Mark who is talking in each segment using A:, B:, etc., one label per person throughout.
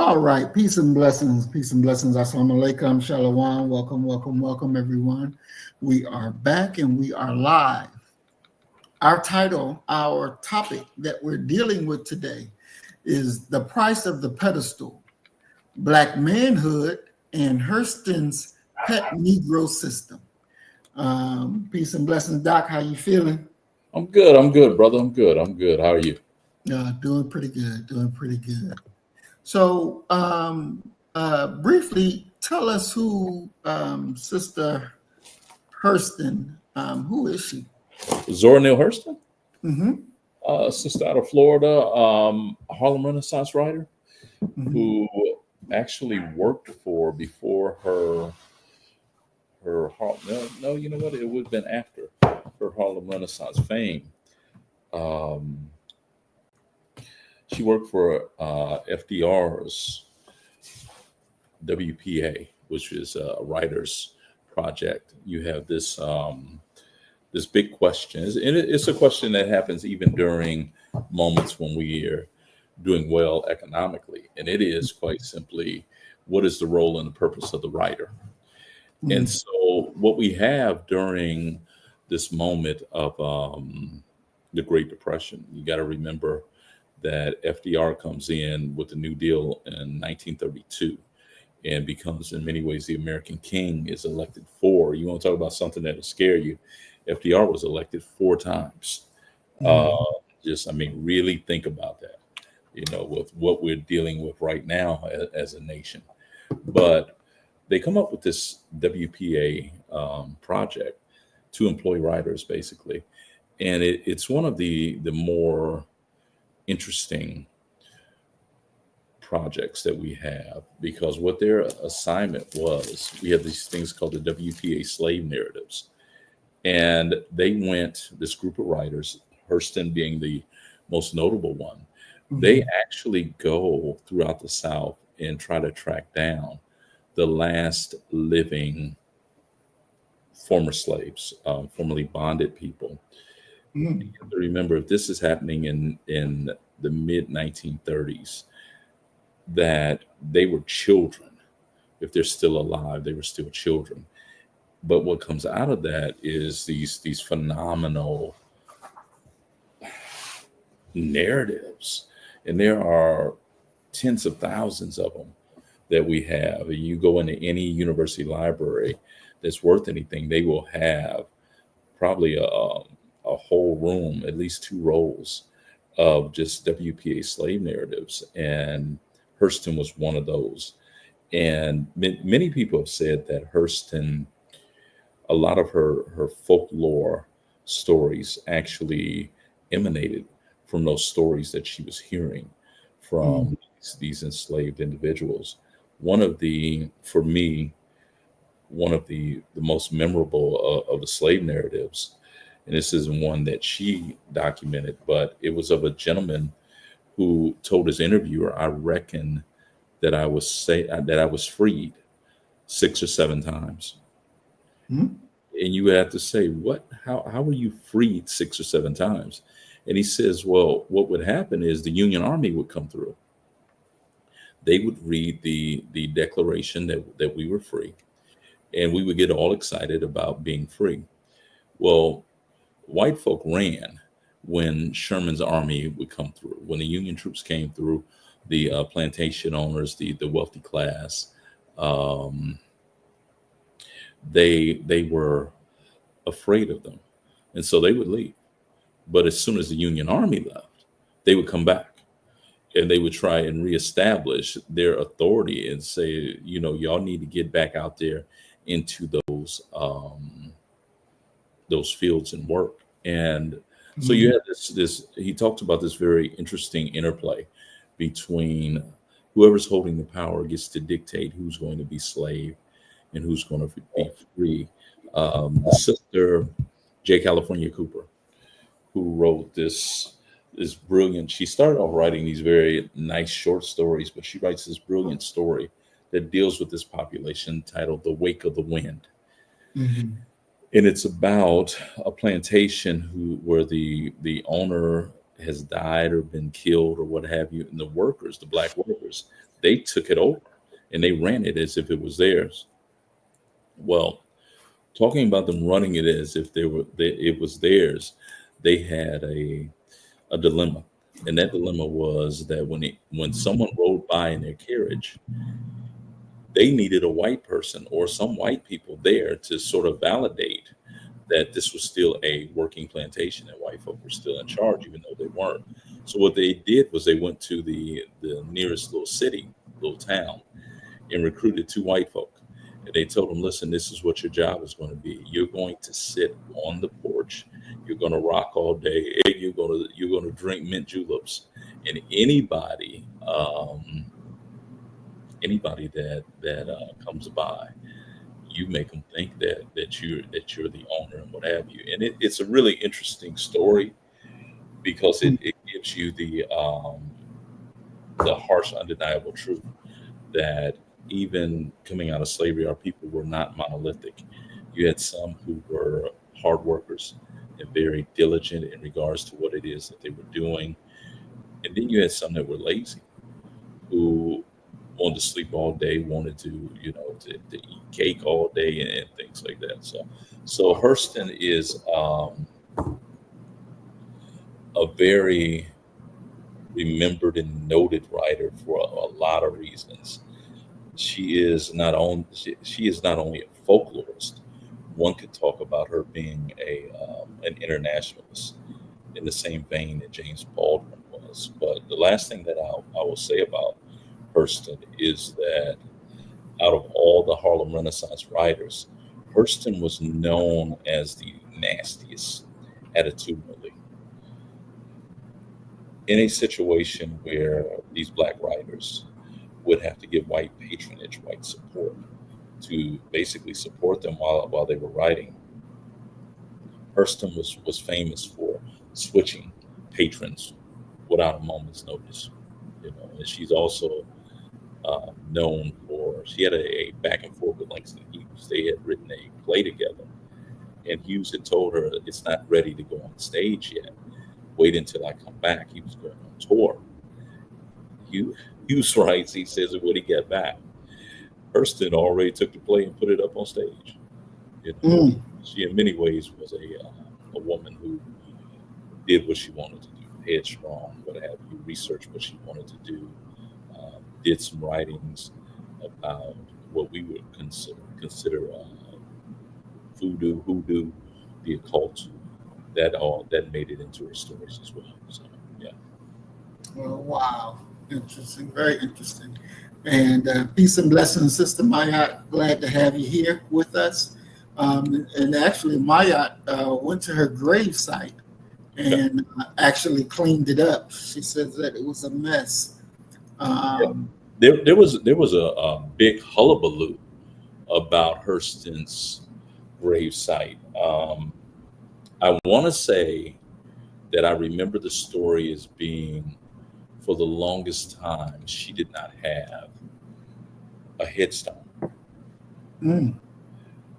A: All right, peace and blessings, peace and blessings. Assalamu alaikum, shalom, welcome, welcome, welcome, everyone. We are back and we are live. Our title, our topic that we're dealing with today is The Price of the Pedestal, Black Manhood and Hurston's Pet Negro System. Peace and blessings, Doc. How you feeling?
B: I'm good, brother. I'm good. How are you?
A: Doing pretty good. So, briefly, tell us who Sister Hurston, who is she?
B: Zora Neale Hurston,
A: Mm-hmm.
B: sister out of Florida, Harlem Renaissance writer
A: Mm-hmm.
B: who actually worked for before no, you know what? It would have been after her Harlem Renaissance fame. She worked for FDR's WPA, which is a writers project. You have this this big question, and it's a question that happens even during moments when we are doing well economically, and it is quite simply, what is the role and the purpose of the writer? And so, what we have during this moment of the Great Depression, you got to remember that FDR comes in with the New Deal in 1932 and becomes, in many ways, the American king. Is elected four. You want to talk about something that'll scare you? FDR was elected 4 times. Really think about that, with what we're dealing with right now as a nation. But they come up with this WPA project to employ writers, basically. And it's one of the more interesting projects that we have, because what their assignment was, we have these things called the WPA slave narratives. And they went, this group of writers, Hurston being the most notable one, they actually go throughout the South and try to track down the last living former slaves, formerly bonded people. You have to remember, if this is happening in the mid 1930s, that they were children. If they're still alive, they were still children. But what comes out of that is these phenomenal narratives, and there are tens of thousands of them that we have. And you go into any university library that's worth anything, they will have probably a whole room, at least 2 rows of just WPA slave narratives. And Hurston was one of those. And many people have said that Hurston, a lot of her folklore stories actually emanated from those stories that she was hearing from these enslaved individuals. For me, one of the most memorable of the slave narratives, and this isn't one that she documented, but it was of a gentleman who told his interviewer, I reckon that I was freed 6 or 7 times. And you have to say, what? How were you freed 6 or 7 times? And he says, well, what would happen is the Union Army would come through. They would read the declaration that we were free, and we would get all excited about being free. Well, white folk ran when Sherman's army would come through. When the Union troops came through, the plantation owners, the wealthy class, they were afraid of them, and so they would leave. But as soon as the Union Army left, they would come back, and they would try and reestablish their authority and say, y'all need to get back out there into those fields and work. And so you have this. He talked about this very interesting interplay between whoever's holding the power gets to dictate who's going to be slave and who's going to be free. The sister J. California Cooper, who wrote this brilliant. She started off writing these very nice short stories, but she writes this brilliant story that deals with this population titled "The Wake of the Wind." And it's about a plantation where the owner has died or been killed or what have you, and the workers, the black workers, they took it over and they ran it as if it was theirs. Well, talking about them running it as if it was theirs, they had a dilemma, and that dilemma was that when someone rode by in their carriage, they needed a white person or some white people there to sort of validate that this was still a working plantation and white folk were still in charge, even though they weren't. So what they did was they went to the nearest little city, little town, and recruited two white folk. And they told them, listen, this is what your job is going to be. You're going to sit on the porch. You're going to rock all day. And you're going to drink mint juleps. And anybody that comes by, you make them think that you're the owner and what have you. And it's a really interesting story because it gives you the harsh, undeniable truth that even coming out of slavery, our people were not monolithic. You had some who were hard workers and very diligent in regards to what it is that they were doing. And then you had some that were lazy, who wanted to sleep all day, wanted to eat cake all day and things like that. So Hurston is a very remembered and noted writer for a lot of reasons. She is not only a folklorist. One could talk about her being an internationalist in the same vein that James Baldwin was. But the last thing that I will say about Hurston is that out of all the Harlem Renaissance writers, Hurston was known as the nastiest attitudinally. In a situation where these black writers would have to give white patronage, white support to basically support them while they were writing, Hurston was famous for switching patrons without a moment's notice. And she's also known for she had a back and forth with Langston Hughes. They had written a play together, and Hughes had told her it's not ready to go on stage yet. Wait until I come back. He was going on tour. Hughes writes, he says that when he got back, Hurston already took the play and put it up on stage.
A: Mm.
B: She, in many ways, was a woman who did what she wanted to do, headstrong, what have you, researched what she wanted to do, did some writings about what we would consider voodoo, hoodoo, the occult. That made it into her stories as well. So yeah.
A: Oh, wow. Interesting. Very interesting. And peace and blessings, Sister Maya. Glad to have you here with us. And actually, Maya went to her grave site and actually cleaned it up. She says that it was a mess. Um,
B: There was a big hullabaloo about Hurston's grave site. I want to say that I remember the story as being, for the longest time, she did not have a headstone.
A: mm,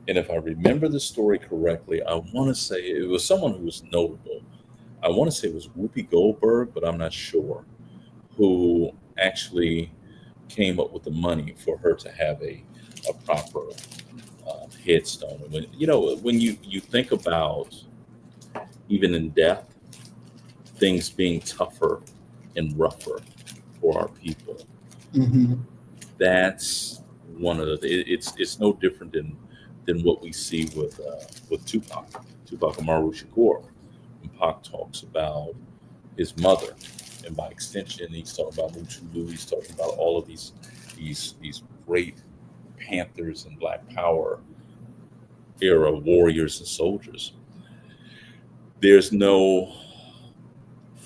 B: And if I remember the story correctly, I want to say it was someone who was notable. I want to say it was Whoopi Goldberg, but I'm not sure, who actually came up with the money for her to have a proper headstone. And when you think about, even in death, things being tougher and rougher for our people,
A: mhm.
B: that's one of it's no different than what we see with Tupac Amaru Shakur. When Pac talks about his mother, and by extension, he's talking about Mutulu. He's talking about all of these great Panthers and Black Power era warriors and soldiers. There's no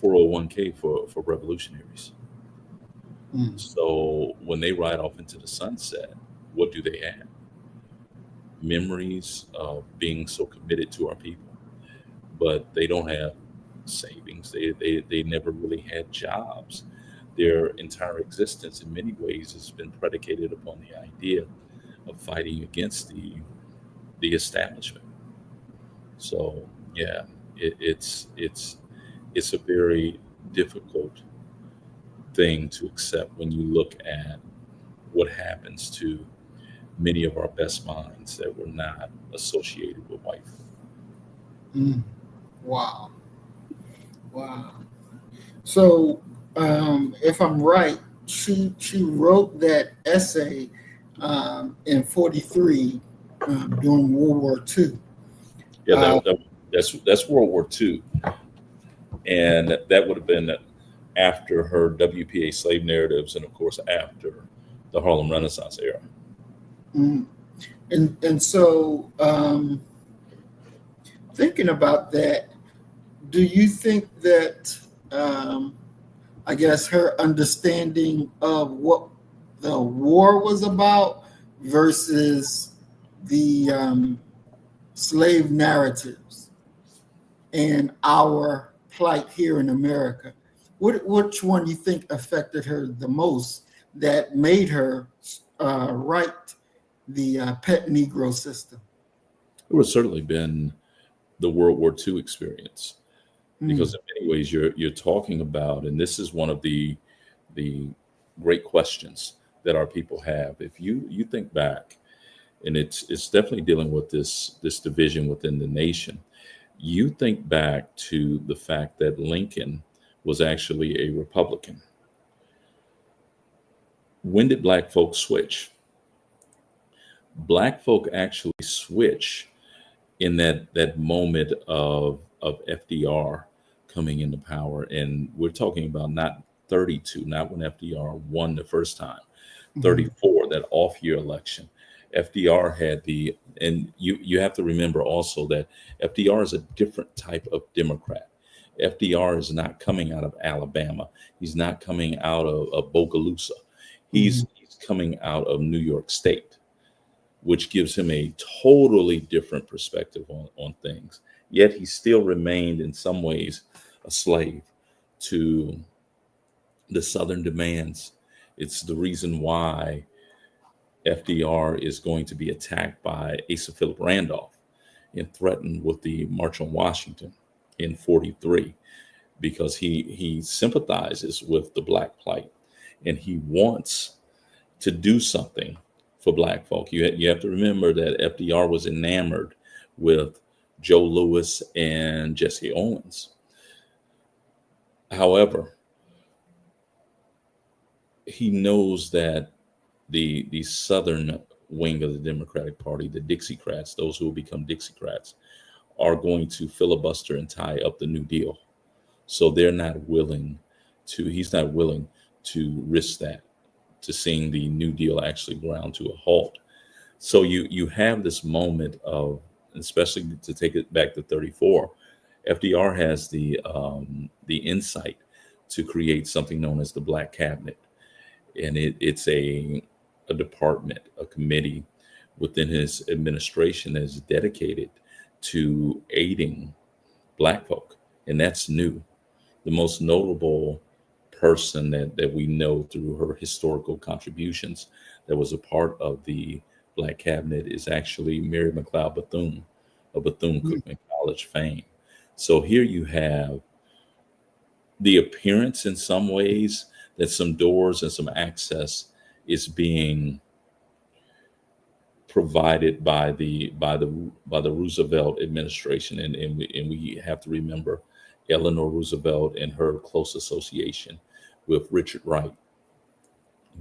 B: 401k for revolutionaries.
A: Mm.
B: So when they ride off into the sunset, what do they have? Memories of being so committed to our people, but they don't have savings. They never really had jobs. Their entire existence, in many ways, has been predicated upon the idea of fighting against the establishment. So yeah, it's a very difficult thing to accept when you look at what happens to many of our best minds that were not associated with white folk.
A: Mm. Wow. Wow. So, if I'm right, she wrote that essay in '43 during World War II.
B: Yeah,
A: Uh,
B: that's World War II, and that would have been after her WPA slave narratives, and of course after the Harlem Renaissance era.
A: mm, and so, thinking about that, do you think that um, I guess her understanding of what the war was about versus the slave narratives and our plight here in America. Which one do you think affected her the most that made her write the Pet Negro System?
B: It would certainly been the World War II experience, because
A: Mm,
B: in many ways you're talking about, and this is one of the great questions that our people have. If you think back, and it's definitely dealing with this division within the nation. You think back to the fact that Lincoln was actually a Republican. When did black folks switch? Black folk actually switch in that moment of FDR coming into power, and we're talking about not 32, not when FDR won the first time,
A: mhm,
B: 34, that off year election. FDR had and you have to remember also that FDR is a different type of Democrat. FDR is not coming out of Alabama. He's not coming out of Bogalusa.
A: mhm,
B: He's coming out of New York State, which gives him a totally different perspective on things. Yet he still remained in some ways a slave to the Southern demands. It's the reason why FDR is going to be attacked by Asa Philip Randolph and threatened with the March on Washington in 43, because he sympathizes with the black plight and he wants to do something for black folk. You have to remember that FDR was enamored with Joe Louis and Jesse Owens. However, he knows that the southern wing of the Democratic Party, the Dixiecrats, those who will become Dixiecrats, are going to filibuster and tie up the New Deal. So he's not willing to risk that, to seeing the New Deal actually ground to a halt. So you have this moment of, especially to take it back to 34, FDR has the insight to create something known as the Black Cabinet, and it's a department, a committee within his administration that is dedicated to aiding black folk, and that's new. The most notable person that we know through her historical contributions that was a part of the Black Cabinet is actually Mary McLeod Bethune of
A: mm,
B: Bethune-Cookman College fame. So here you have the appearance in some ways that some doors and some access is being provided by the Roosevelt administration, and we have to remember Eleanor Roosevelt and her close association with Richard Wright.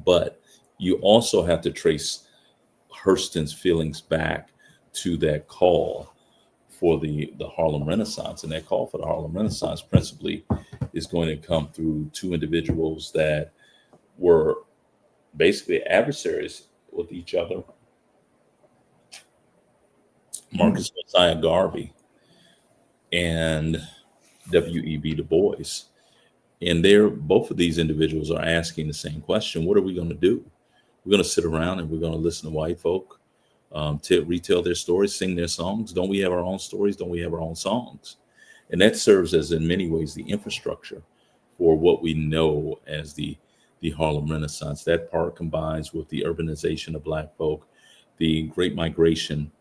B: But you also have to trace Hurston's feelings back to that call for the Harlem Renaissance, and that call for the Harlem Renaissance principally is going to come through two individuals that were basically adversaries with each other,
A: mm,
B: Marcus Mosiah Garvey and W.E.B. Du Bois. And they're both of these individuals are asking the same question: what are we going to do? We're going to sit around and we're going to listen to white folk to retell their stories, sing their songs. Don't we have our own stories? Don't we have our own songs? And that serves as, in many ways, the infrastructure for what we know as the Harlem Renaissance. That part combines with the urbanization of black folk, the Great Migration,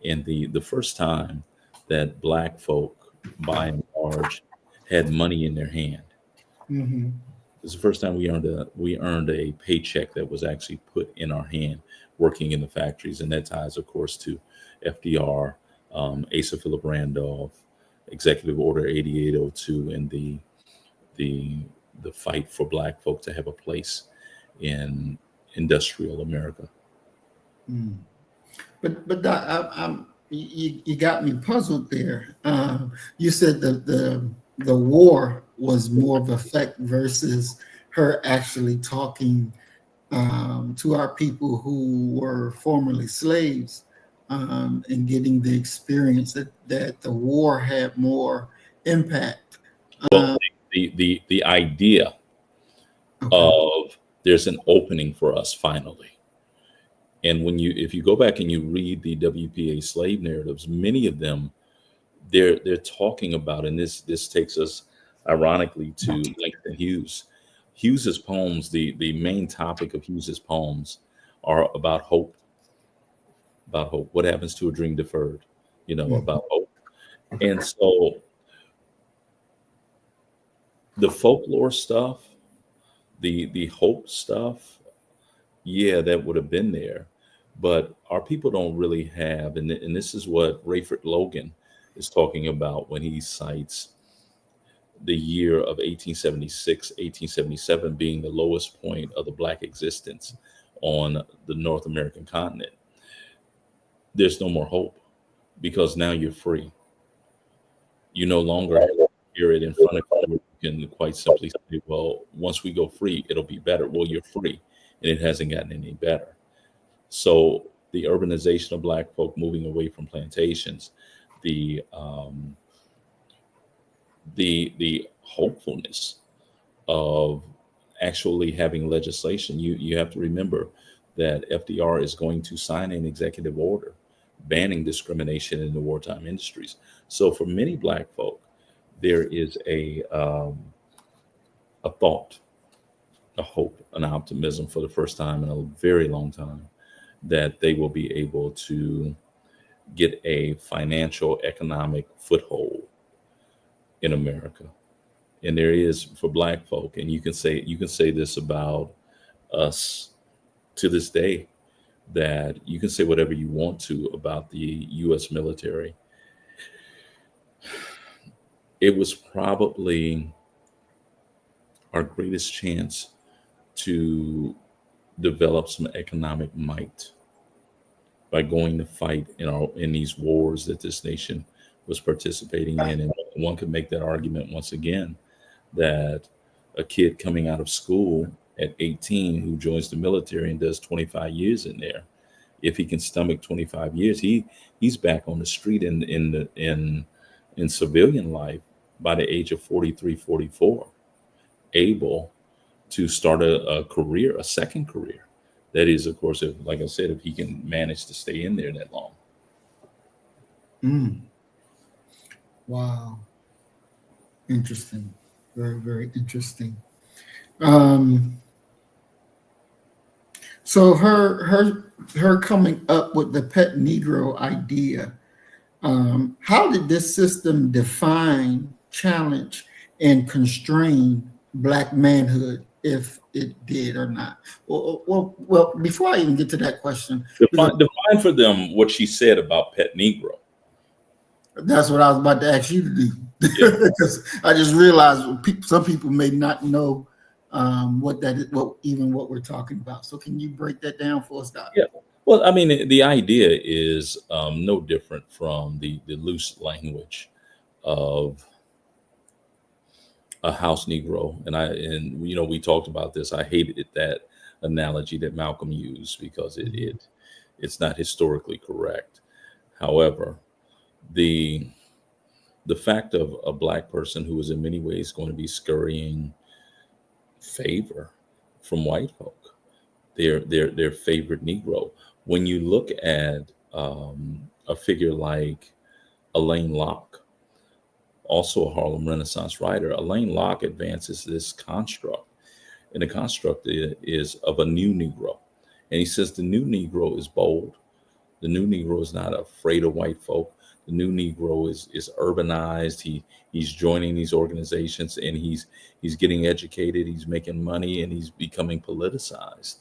B: and the first time that black folk, by and large, had money in their hand.
A: mhm.
B: It's the first time we earned a paycheck that was actually put in our hand, working in the factories, and that ties, of course, to FDR, Asa Philip Randolph, Executive Order 8802, and the the fight for Black folk to have a place in industrial America.
A: Mm. But Doc, you got me puzzled there. You said that the war was more of effect versus her actually talking to our people who were formerly slaves, and getting the experience that the war had more impact.
B: Well, the idea
A: Okay.
B: of there's an opening for us finally. And if you go back and you read the WPA slave narratives, many of them they're talking about, and this takes us ironically to Langston Hughes. Hughes's poems, the main topic of Hughes's poems are about hope, about hope. What happens to a dream deferred? About hope. And so the folklore stuff, the hope stuff, yeah, that would have been there. But our people don't really have, and this is what Rayford Logan is talking about when he cites the year of 1876, 1877 being the lowest point of the Black existence on the North American continent. There's no more hope because now you're free. You no longer have a period in front of you. You can quite simply say, well, once we go free, it'll be better. Well, you're free, and it hasn't gotten any better. So the urbanization of Black folk moving away from plantations, the hopefulness of actually having legislation. You have to remember that FDR is going to sign an executive order banning discrimination in the wartime industries. So for many Black folk, there is a thought, a hope, an optimism for the first time in a very long time that they will be able to get a financial economic foothold in America. And there is for Black folk, and you can say this about us to this day, that you can say whatever you want to about the US military. It was probably our greatest chance to develop some economic might by going to fight in these wars that this nation was participating in. And one could make that argument once again that a kid coming out of school at 18 who joins the military and does 25 years in there, if he can stomach 25 years, he's back on the street in civilian life by the age of 43, 44, able to start a career, a second career. That is, of course, if, like I said, if he can manage to stay in there that long.
A: Mm. Wow. Interesting. Very, very interesting. So her coming up with the pet Negro idea, how did this system define, challenge, and constrain Black manhood, if it did or not? Well, before I even get to that question,
B: Define for them what she said about pet Negro.
A: that's what I was about to ask you to do.
B: Yeah.
A: Because I just realized some people may not know what that is, what we're talking about. So can you break that down for us, Doc?
B: Yeah. Well, I mean, the idea is no different from the loose language of a house Negro. And we talked about this. I hated that analogy that Malcolm used because it's not historically correct. However, the fact of a Black person who is in many ways going to be scurrying favor from white folk, their favorite Negro. When you look at a figure like Alain Locke, also a Harlem Renaissance writer, Alain Locke advances this construct, and the construct is of a new Negro. And he says the new Negro is bold. The new Negro is not afraid of white folk. The new Negro is urbanized. He's joining these organizations, and he's getting educated. He's making money, and he's becoming politicized.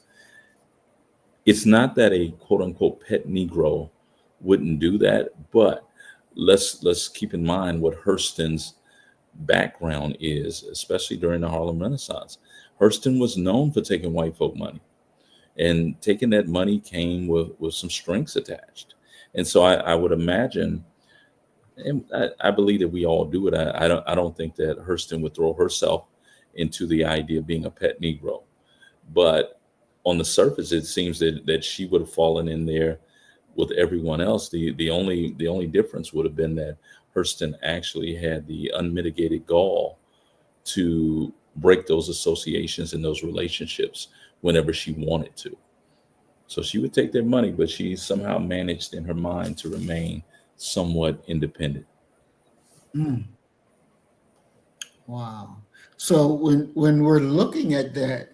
B: It's not that a quote unquote pet Negro wouldn't do that, but let's keep in mind what Hurston's background is, especially during the Harlem Renaissance. Hurston was known for taking white folk money, and taking that money came with some strings attached. And so I would imagine, and I believe that we all do it. I don't think that Hurston would throw herself into the idea of being a pet Negro, but on the surface, it seems that she would have fallen in there with everyone else. The only difference would have been that Hurston actually had the unmitigated gall to break those associations and those relationships whenever she wanted to. So she would take their money, but she somehow managed in her mind to remain somewhat independent.
A: Mm, wow. So when we're looking at that,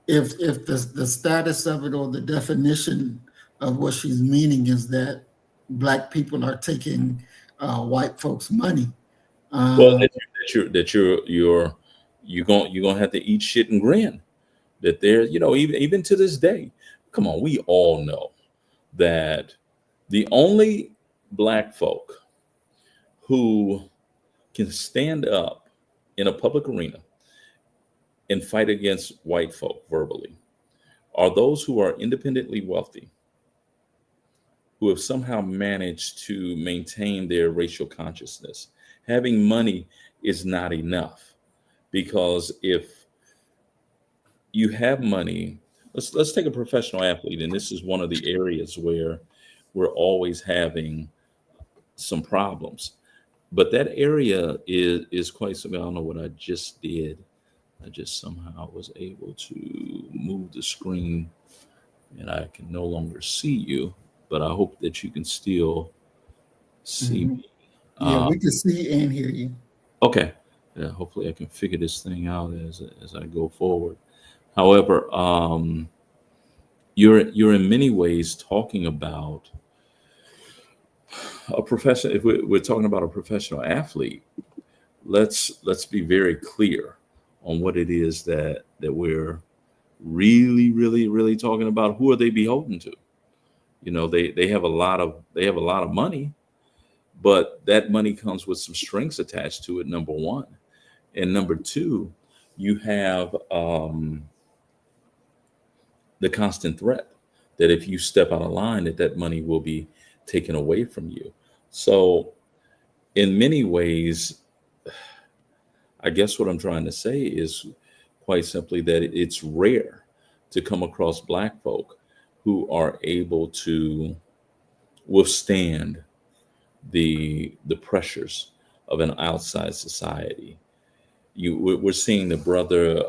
A: if the status of it or the definition of what she's meaning is that black people are taking white folks' money,
B: Well,
A: uh,
B: you're gonna have to eat shit and grin. That there, even to this day, come on, we all know that the only black folk who can stand up in a public arena and fight against white folk verbally are those who are independently wealthy, who have somehow managed to maintain their racial consciousness. Having money is not enough, because if you have money, let's take a professional athlete, and this is one of the areas where we're always having some problems. But that area is quite simple. I don't know what I just did. I just somehow was able to move the screen, and I can no longer see you, but I hope that you can still see
A: mhm.
B: me.
A: Yeah,
B: Uh,
A: we can see and hear you.
B: okay. Yeah, hopefully I can figure this thing out as I go forward. However, you're in many ways talking about a profession. If we're talking about a professional athlete, let's be very clear on what it is that we're really talking about. Who are they beholden to? They have a lot of money, but that money comes with some strings attached to it, number one. And number two, you have the constant threat that if you step out of line, that money will be taken away from you. So in many ways, I guess what I'm trying to say is quite simply that it's rare to come across black folk who are able to withstand the pressures of an outside society. We're seeing the brother,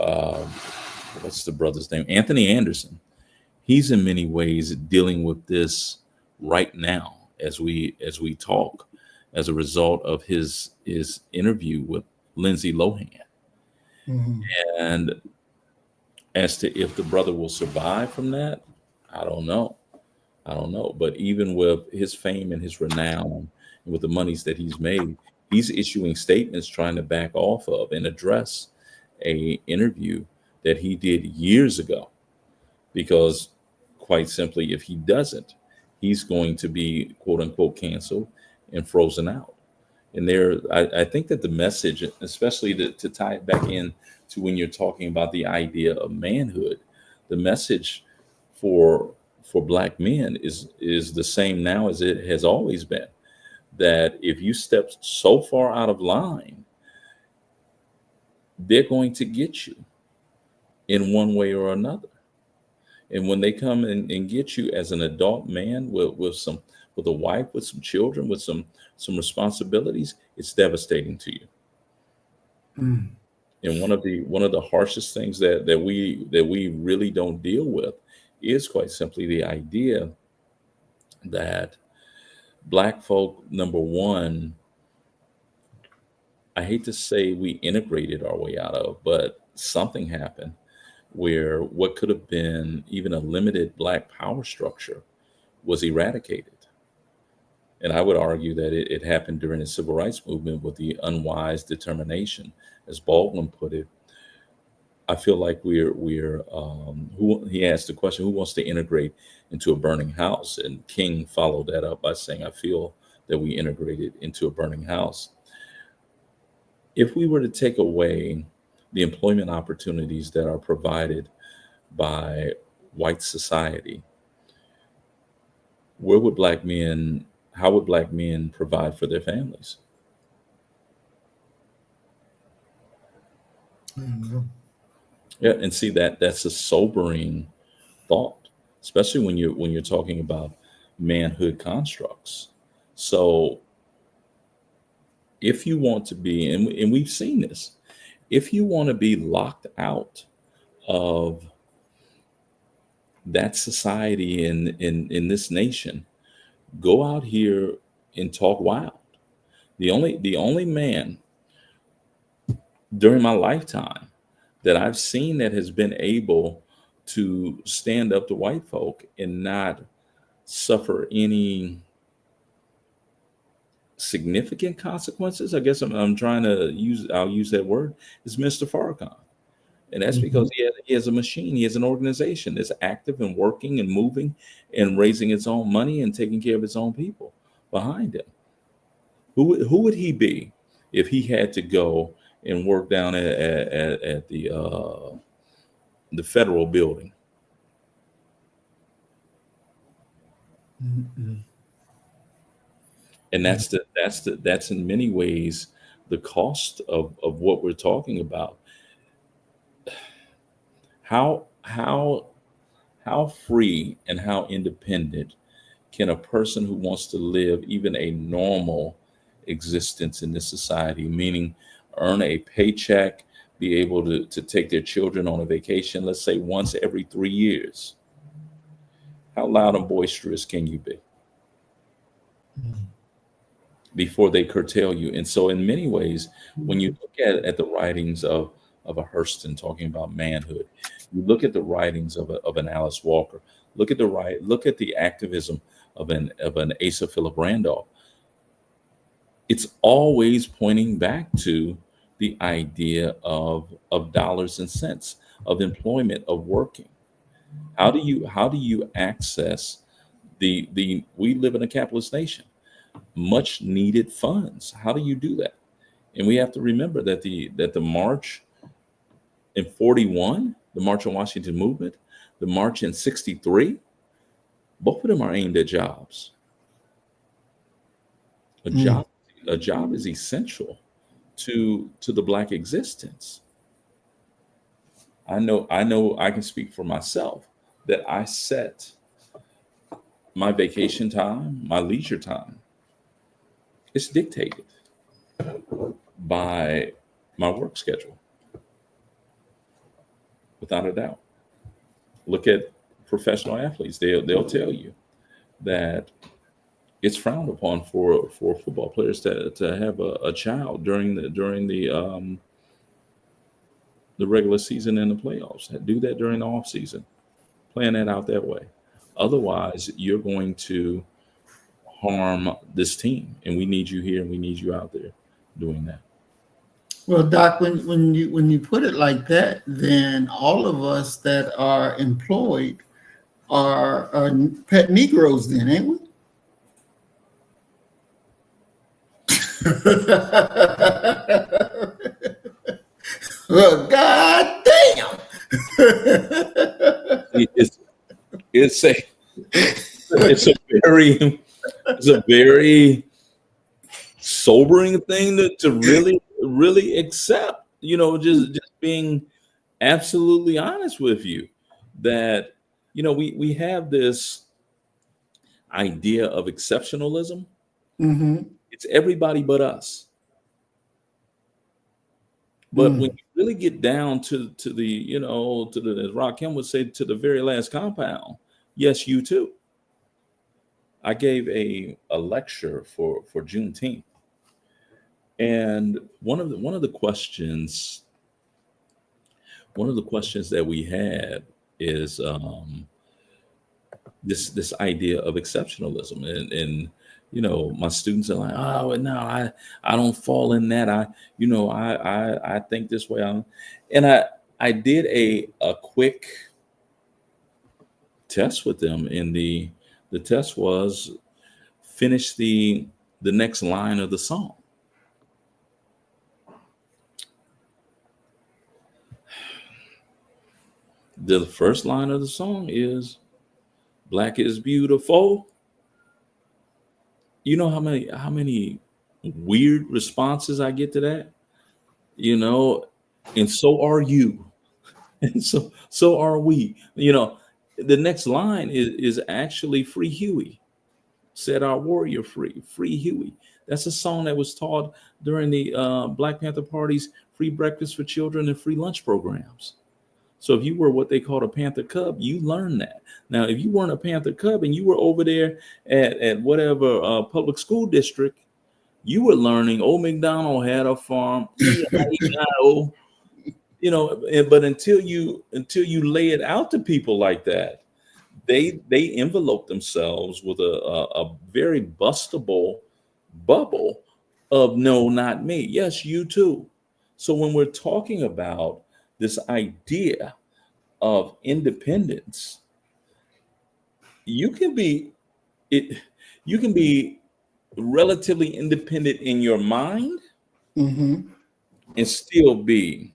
B: what's the brother's name? Anthony Anderson. He's in many ways dealing with this right now as we talk, as a result of his interview with Lindsay Lohan.
A: Mhm.
B: And as to if the brother will survive from that, I don't know. I don't know. But even with his fame and his renown, and with the monies that he's made, he's issuing statements trying to back off of and address a interview that he did years ago. Because quite simply, if he doesn't, he's going to be quote unquote canceled and frozen out. And I think that the message, especially to tie it back in to when you're talking about the idea of manhood, the message for for black men is the same now as it has always been. That if you step so far out of line, they're going to get you in one way or another. And when they come and get you as an adult man with a wife, with some children, with some responsibilities, it's devastating to you.
A: Mm.
B: And one of the harshest things that we really don't deal with is quite simply the idea that black folk, number one, I hate to say we integrated our way out of, but something happened where what could have been even a limited black power structure was eradicated. And I would argue that it happened during the civil rights movement with the unwise determination, as Baldwin put it. I feel like who he asked the question, who wants to integrate into a burning house? And King followed that up by saying, I feel that we integrated into a burning house. If we were to take away the employment opportunities that are provided by white society, where would black men, how would black men provide for their families? Yeah, and see that's a sobering thought, especially when you're talking about manhood constructs. So if you want to be, and we've seen this, if you want to be locked out of that society in this nation, go out here and talk wild. The only man during my lifetime that I've seen that has been able to stand up to white folk and not suffer any significant consequences, I guess I'm trying to I'll use that word, is Mr. Farrakhan. And that's because he has a machine, he has an organization that's active and working and moving and raising its own money and taking care of its own people behind him. Who would he be if he had to go and work down at the federal building? And that's in many ways the cost of what we're talking about. How free and how independent can a person who wants to live even a normal existence in this society, meaning earn a paycheck, be able to take their children on a vacation, let's say once every 3 years? How loud and boisterous can you be before they curtail you? And so in many ways, when you look at the writings of a Hurston talking about manhood, you look at the writings of an Alice Walker, look at the activism of an Asa Philip Randolph, it's always pointing back to the idea of dollars and cents, of employment, of working. How do you access the we live in a capitalist nation, much needed funds? How do you do that? And we have to remember that the march in 41, the March on Washington movement, the march in 63, both of them are aimed at jobs. A job, a job is essential to the black existence. I know I can speak for myself that I set my vacation time, my leisure time. It's dictated by my work schedule, without a doubt. Look at professional athletes. They'll tell you that it's frowned upon for football players to have a child during the regular season and the playoffs. Do that during the off season. Plan that out that way. Otherwise, you're going to harm this team, and we need you here and we need you out there doing that.
A: Well, Doc, when you put it like that, then all of us that are employed are pet Negroes, then, ain't we? Well, God damn!
B: It's a it's a very sobering thing to really accept. Just being absolutely honest with you, that we have this idea of exceptionalism. It's everybody but us. But when you really get down to the as Rakim would say, to the very last compound, yes, you too. I gave a lecture for Juneteenth, and one of the questions that we had is this idea of exceptionalism, and My students are like, oh no, I don't fall in that. I think this way. I did a quick test with them, and the test was finish the next line of the song. The first line of the song is "Black is beautiful." You know how many weird responses I get to that? And so are you. And so are we. The next line is actually Free Huey. Set our warrior free. Free Huey. That's a song that was taught during the Black Panther Party's free breakfast for children and free lunch programs. So if you were what they called a Panther Cub, you learned that. Now, if you weren't a Panther Cub and you were over there at whatever public school district, you were learning Old MacDonald had a farm, E-I-E-I-O, but until you lay it out to people like that, they envelope themselves with a very bustable bubble of no, not me. Yes, you too. So when we're talking about this idea of independence, you can be relatively independent in your mind
A: Mm-hmm.
B: and still be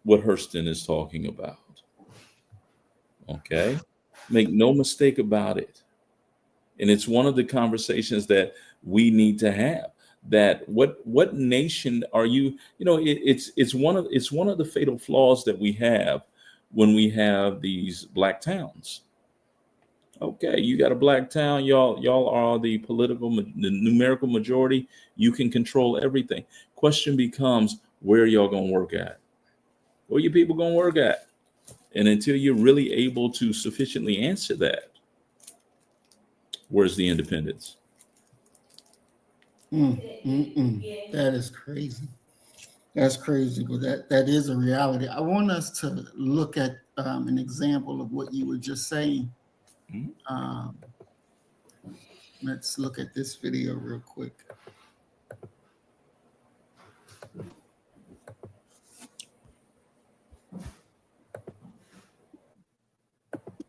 B: what Hurston is talking about. Okay? Make no mistake about it. And it's one of the conversations that we need to have. That what nation are you? It's one of the fatal flaws that we have when we have these black towns. Okay, you got a black town, y'all are the the numerical majority. You can control everything. Question becomes, where y'all gonna work at? Where you people gonna work at? And until you're really able to sufficiently answer that, where's the independence?
A: That is crazy. That's crazy, but that is a reality. I want us to look at an example of what you were just saying. Let's look at this video real quick.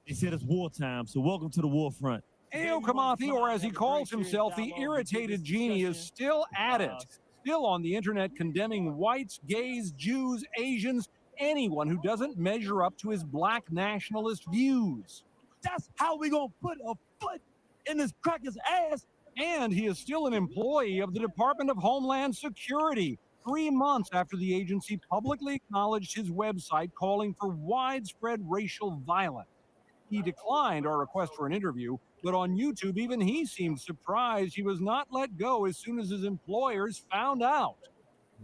C: They said it's wartime, so welcome to the war front.
D: Ayo Kamathi, or as he calls himself, the irritated genie, is still at it. Still on the internet condemning whites, gays, Jews, Asians, anyone who doesn't measure up to his black nationalist views.
C: That's how we gonna put a foot in this cracker's ass.
D: And he is still an employee of the Department of Homeland Security, 3 months after the agency publicly acknowledged his website calling for widespread racial violence. He declined our request for an interview, but on YouTube, even he seemed surprised he was not let go as soon as his employers found out.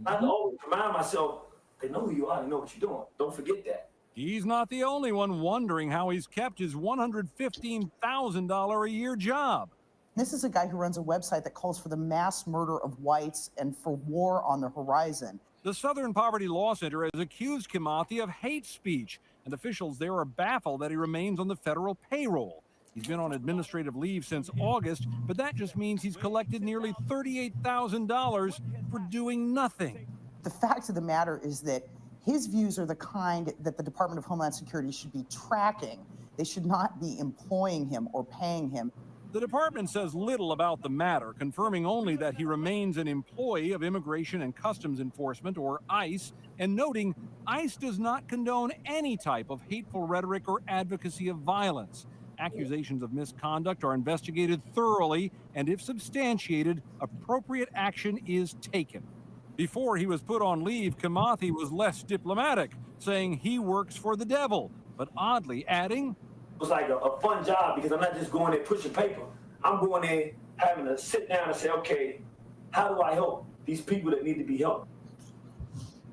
E: I always remind myself, they know who you are, they know what you're doing. Don't forget that.
D: He's not the only one wondering how he's kept his $115,000 a year job.
F: This is a guy who runs a website that calls for the mass murder of whites and for war on the horizon.
D: The Southern Poverty Law Center has accused Kimathi of hate speech, and officials there are baffled that he remains on the federal payroll. He's been on administrative leave since August, but that just means he's collected nearly $38,000 for doing nothing.
F: The fact of the matter is that his views are the kind that the Department of Homeland Security should be tracking. They should not be employing him or paying him.
D: The department says little about the matter, confirming only that he remains an employee of Immigration and Customs Enforcement, or ICE, and noting ICE does not condone any type of hateful rhetoric or advocacy of violence. Accusations of misconduct are investigated thoroughly, and if substantiated, appropriate action is taken. Before he was put on leave, Kimathi was less diplomatic, saying he works for the devil, but oddly adding,
E: It was like a fun job because I'm not just going there pushing paper. I'm going in having to sit down and say, okay, how do I help these people that need to be helped?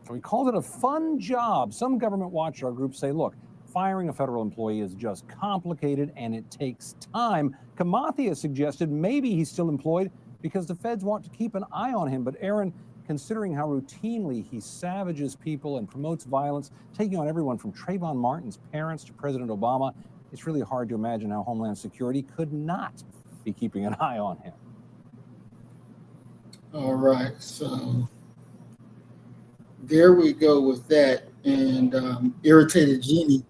D: We called it a fun job. Some government watchdog groups say, look, firing a federal employee is just complicated and it takes time. Kimathi has suggested maybe he's still employed because the feds want to keep an eye on him. But Aaron, considering how routinely he savages people and promotes violence, taking on everyone from Trayvon Martin's parents to President Obama, it's really hard to imagine how Homeland Security could not be keeping an eye on him.
A: All right, so there we go with that. And Irritated Genie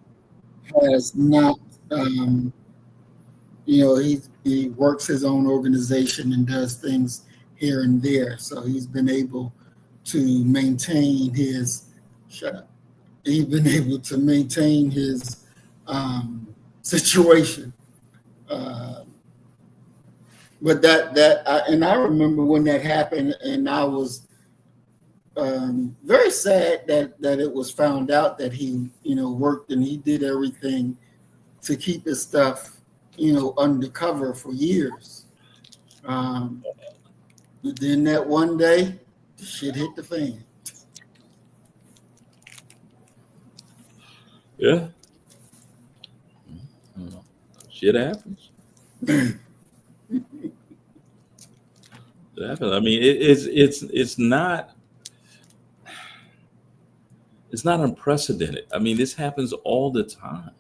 A: has not, um, he works his own organization and does things here and there. So he's been able to maintain his, shut up, he's been able to maintain his situation. Uh, but and I remember when that happened, and I was very sad that it was found out that he, worked and he did everything to keep his stuff, undercover for years. But then that one day, shit hit the fan.
B: Yeah. Shit happens. It happens. I mean, it's not unprecedented. I mean, this happens all the time.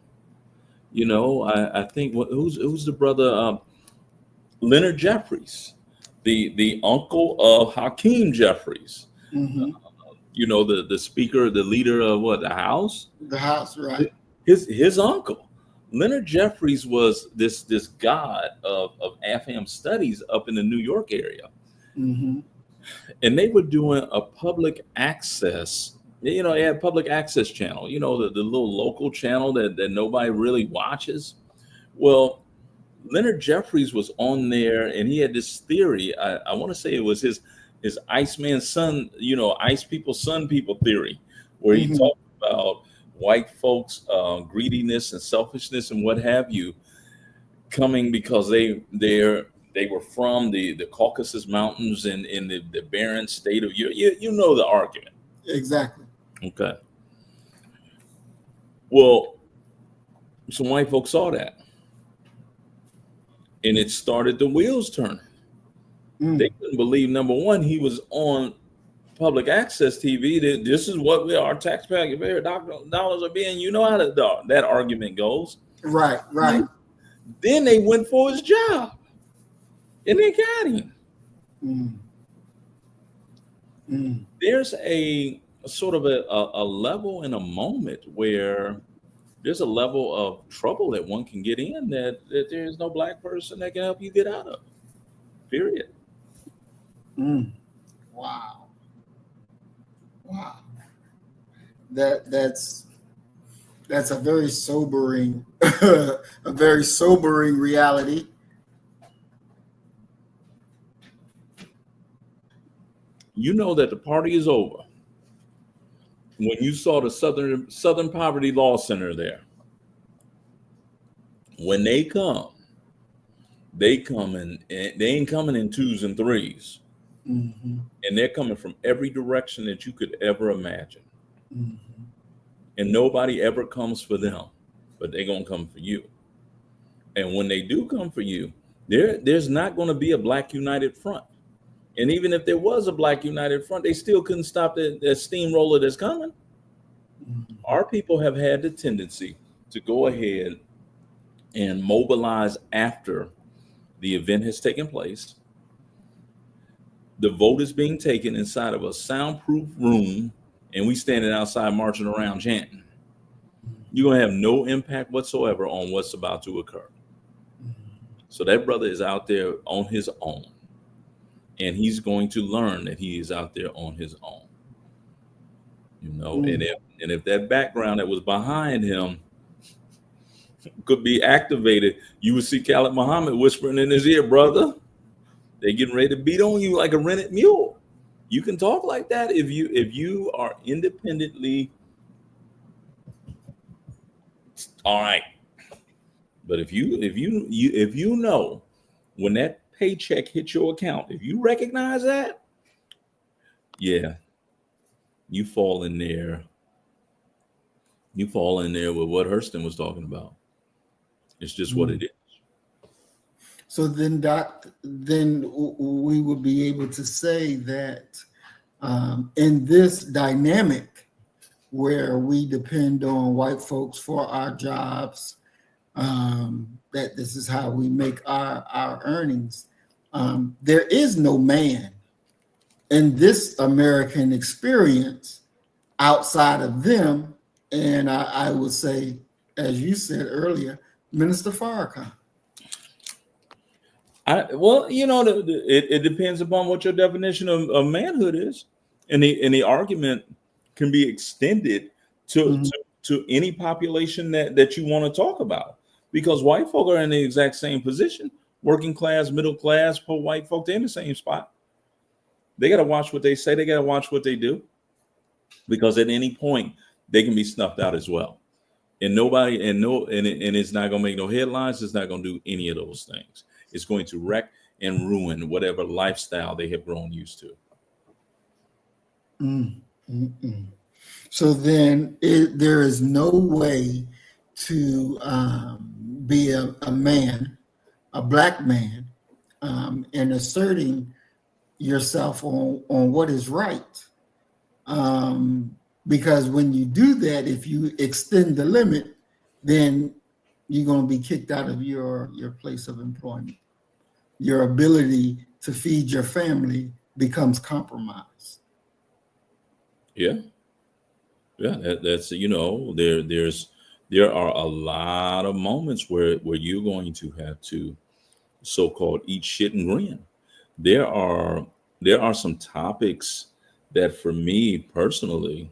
B: I think who's the brother? Leonard Jeffries, the uncle of Hakeem Jeffries.
A: Mm-hmm.
B: The speaker, the leader of the House?
A: The House, right?
B: His uncle. Leonard Jeffries was this god of AFAM studies up in the New York area.
A: Mm-hmm.
B: And they were doing a public access, they had public access channel, the little local channel that nobody really watches. Well, Leonard Jeffries was on there, and he had this theory. I want to say it was his Iceman sun, ice people, sun people theory, where he talked about white folks' greediness and selfishness and what have you, coming because they were from the Caucasus Mountains and in the barren state of the argument.
A: Exactly.
B: Okay. Well, some white folks saw that, and it started the wheels turning. They couldn't believe, number one, he was on public access TV. This is what our taxpayer dollars are being. You know how that argument goes.
A: Right.
B: Then they went for his job, and they got him. There's a sort of a level in a moment where there's a level of trouble that one can get in that there's no black person that can help you get out of. Period.
A: Wow. That's a very sobering, reality.
B: You know that the party is over when you saw the Southern Poverty Law Center there. When they come in, and they ain't coming in twos and threes.
A: Mm-hmm.
B: And they're coming from every direction that you could ever imagine.
A: Mm-hmm.
B: And nobody ever comes for them, but they're going to come for you. And when they do come for you, there's not going to be a Black United Front. And even if there was a Black United Front, they still couldn't stop the steamroller that's coming. Mm-hmm. Our people have had the tendency to go ahead and mobilize after the event has taken place. The vote is being taken inside of a soundproof room, and we standing outside marching around chanting. You're going to have no impact whatsoever on what's about to occur. So that brother is out there on his own, and he's going to learn that he is out there on his own. And if that background that was behind him could be activated, you would see Khalid Muhammad whispering in his ear, brother, they're getting ready to beat on you like a rented mule. You can talk like that if you are independently all right. But if you know when that paycheck hits your account, if you recognize that, yeah, you fall in there. You fall in there with what Hurston was talking about. It's just what it is.
A: So then, we would be able to say that in this dynamic where we depend on white folks for our jobs, that this is how we make our earnings. There is no man in this American experience outside of them. And I would say, as you said earlier, Minister Farrakhan.
B: Well, it depends upon what your definition of manhood is, and the argument can be extended to any population that you want to talk about, because white folk are in the exact same position. Working class, middle class, poor white folk, they're in the same spot. They got to watch what they say. They got to watch what they do, because at any point they can be snuffed out as well. And nobody, and it's not going to make no headlines. It's not going to do any of those things. It's going to wreck and ruin whatever lifestyle they have grown used to.
A: So then there is no way to be a man, a black man, and asserting yourself on what is right. Because when you do that, if you extend the limit, then you're going to be kicked out of your place of employment. Your ability to feed your family becomes compromised.
B: Yeah. That's there are a lot of moments where you're going to have to so-called eat shit and grin. There are some topics that, for me personally,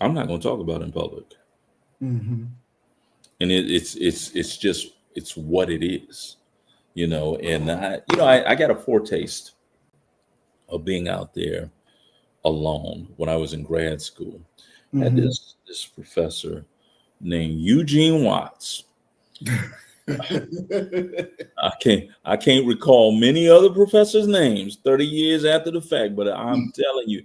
B: I'm not going to talk about in public.
A: Mm-hmm.
B: And it's what it is, and I got a foretaste of being out there alone when I was in grad school. I had this professor named Eugene Watts. I can't recall many other professors' names 30 years after the fact, but I'm telling you,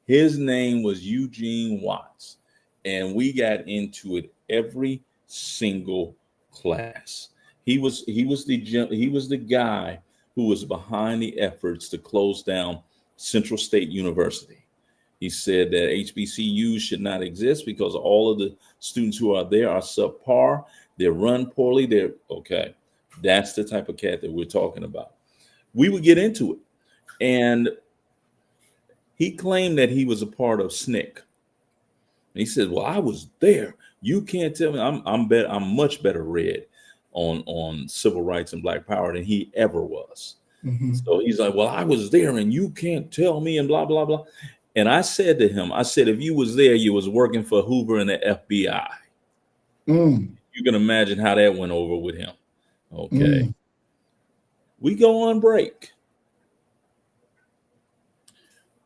B: his name was Eugene Watts, and we got into it every single class. He was the guy who was behind the efforts to close down Central State University. He said that HBCUs should not exist because all of the students who are there are subpar. They're run poorly. They're okay. That's the type of cat that we're talking about. We would get into it, and he claimed that he was a part of SNCC. And he said, "Well, I was there. You can't tell me. I'm much better read on civil rights and Black power than he ever was."
A: Mm-hmm.
B: So he's like, "Well, I was there, and you can't tell me," and blah blah blah. And I said to him, if you was there, you was working for Hoover and the FBI. You can imagine how that went over with him. Okay. We go on break.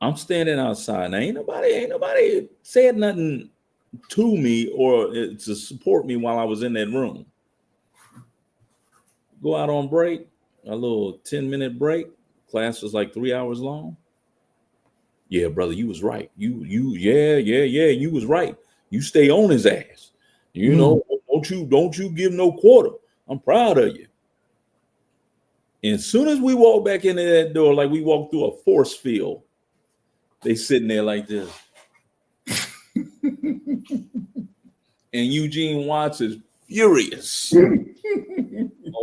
B: I'm standing outside. Now, ain't nobody said nothing to me or to support me while I was in that room. Go out on break, a little 10-minute break. Class was like 3 hours long. Yeah, brother, you was right. You was right. You stay on his ass. Don't you give no quarter. I'm proud of you. And as soon as we walk back into that door, like we walk through a force field, they sitting there like this. And Eugene Watts is furious.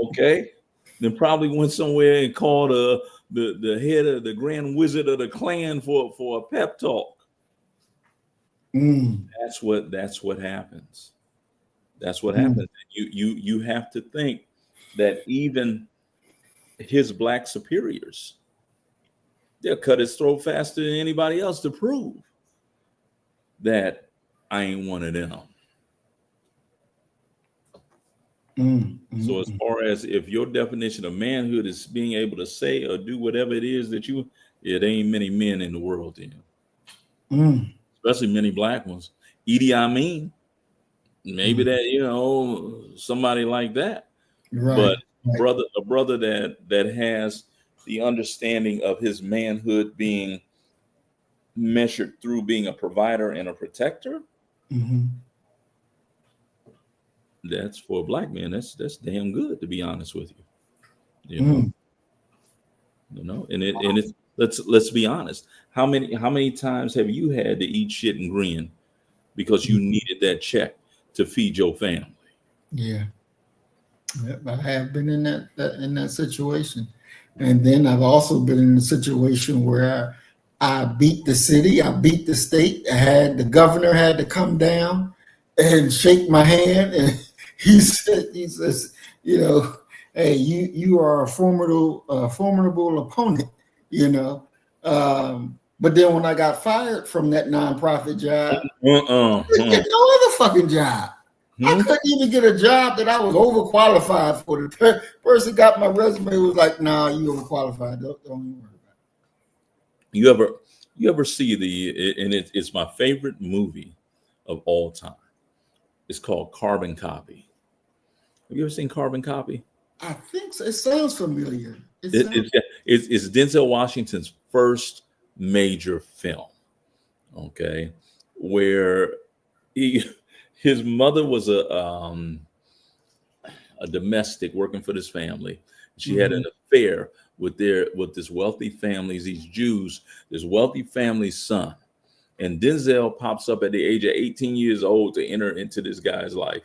B: Okay. Then probably went somewhere and called the head of the grand wizard of the clan for a pep talk. That's what happens. That's what happens. You have to think that even his Black superiors, they'll cut his throat faster than anybody else to prove that I ain't one of them. So as far as if your definition of manhood is being able to say or do whatever it is that it ain't many men in the world then. Especially many Black ones. Idi Amin, maybe that, somebody like that.
A: Right.
B: But a brother that has the understanding of his manhood being measured through being a provider and a protector. That's for a Black man. That's damn good, to be honest with you. And it's let's be honest. How many times have you had to eat shit and grin because you needed that check to feed your family?
A: Yeah. Yep, I have been in that situation. And then I've also been in a situation where I beat the city, I beat the state. I had the governor had to come down and shake my hand, and he says, you know, hey, you are a formidable opponent, you know. But then when I got fired from that nonprofit job, I couldn't get no other fucking job. I couldn't even get a job that I was overqualified for. The person got my resume, was like, "Nah, you overqualified. Don't even worry about it."
B: You ever see and it's my favorite movie of all time. It's called Carbon Copy. Have you ever seen Carbon Copy?
A: I think so. It sounds familiar.
B: It's Denzel Washington's first major film. Okay, where his mother was a domestic working for this family. She had an affair with this wealthy family, these Jews, this wealthy family's son. And Denzel pops up at the age of 18 years old to enter into this guy's life.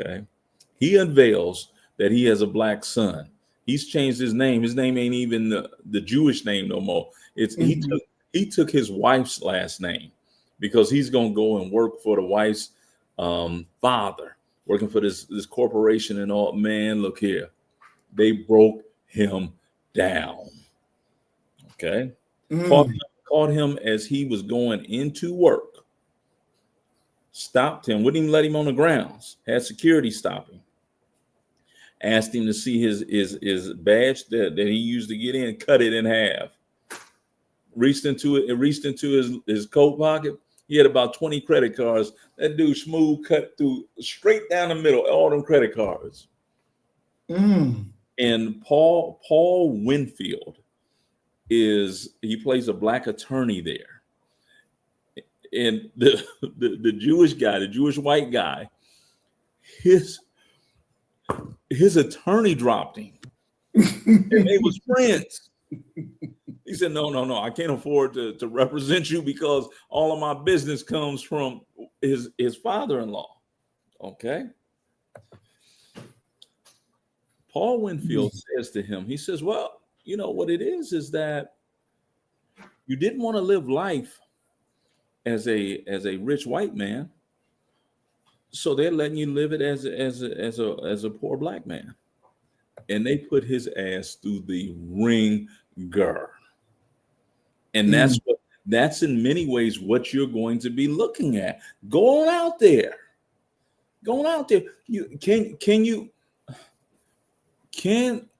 B: Okay. He unveils that he has a black son. He's changed his name. His name ain't even the Jewish name no more. He took his wife's last name because he's gonna go and work for the wife's father, working for this corporation and all. Man, look here. They broke him down. Okay. Caught him as he was going into work. Stopped him, wouldn't even let him on the grounds. Had security stop him. Asked him to see his badge that he used to get in, cut it in half. Reached into his coat pocket. He had about 20 credit cards. That dude smooth cut through straight down the middle, all them credit cards. And Paul Winfield he plays a black attorney there. And the Jewish guy, the Jewish white guy, his attorney dropped him. And they was friends. He said, no, I can't afford to represent you because all of my business comes from his father-in-law. Okay. Paul Winfield says to him, he says, well, you know what it is that you didn't want to live life as a rich white man, so they're letting you live it as a poor black man, and they put his ass through the ringer, and that's in many ways what you're going to be looking at. Going out there.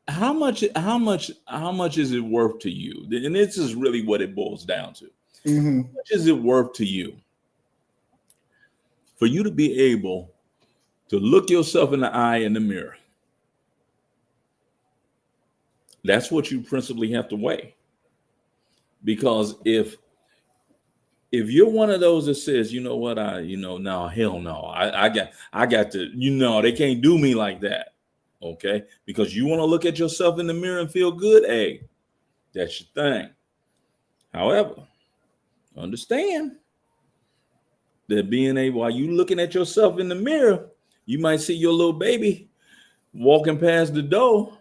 B: How much is it worth to you? And this is really what it boils down to. How much is it worth to you for you to be able to look yourself in the eye in the mirror? That's what you principally have to weigh. Because if you're one of those that says, you know what, no, hell no, I got to, they can't do me like that. Okay, because you want to look at yourself in the mirror and feel good, hey, that's your thing. However, understand that while you looking at yourself in the mirror, you might see your little baby walking past the door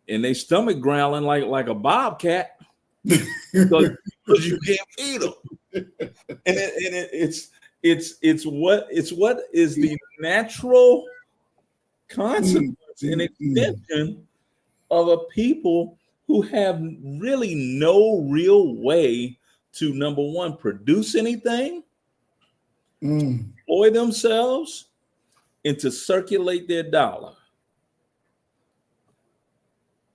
B: and they stomach growling like a bobcat because you can't feed them. And it's what is the natural consequence and extension of a people who have really no real way to, number one, produce anything, employ themselves, and to circulate their dollar.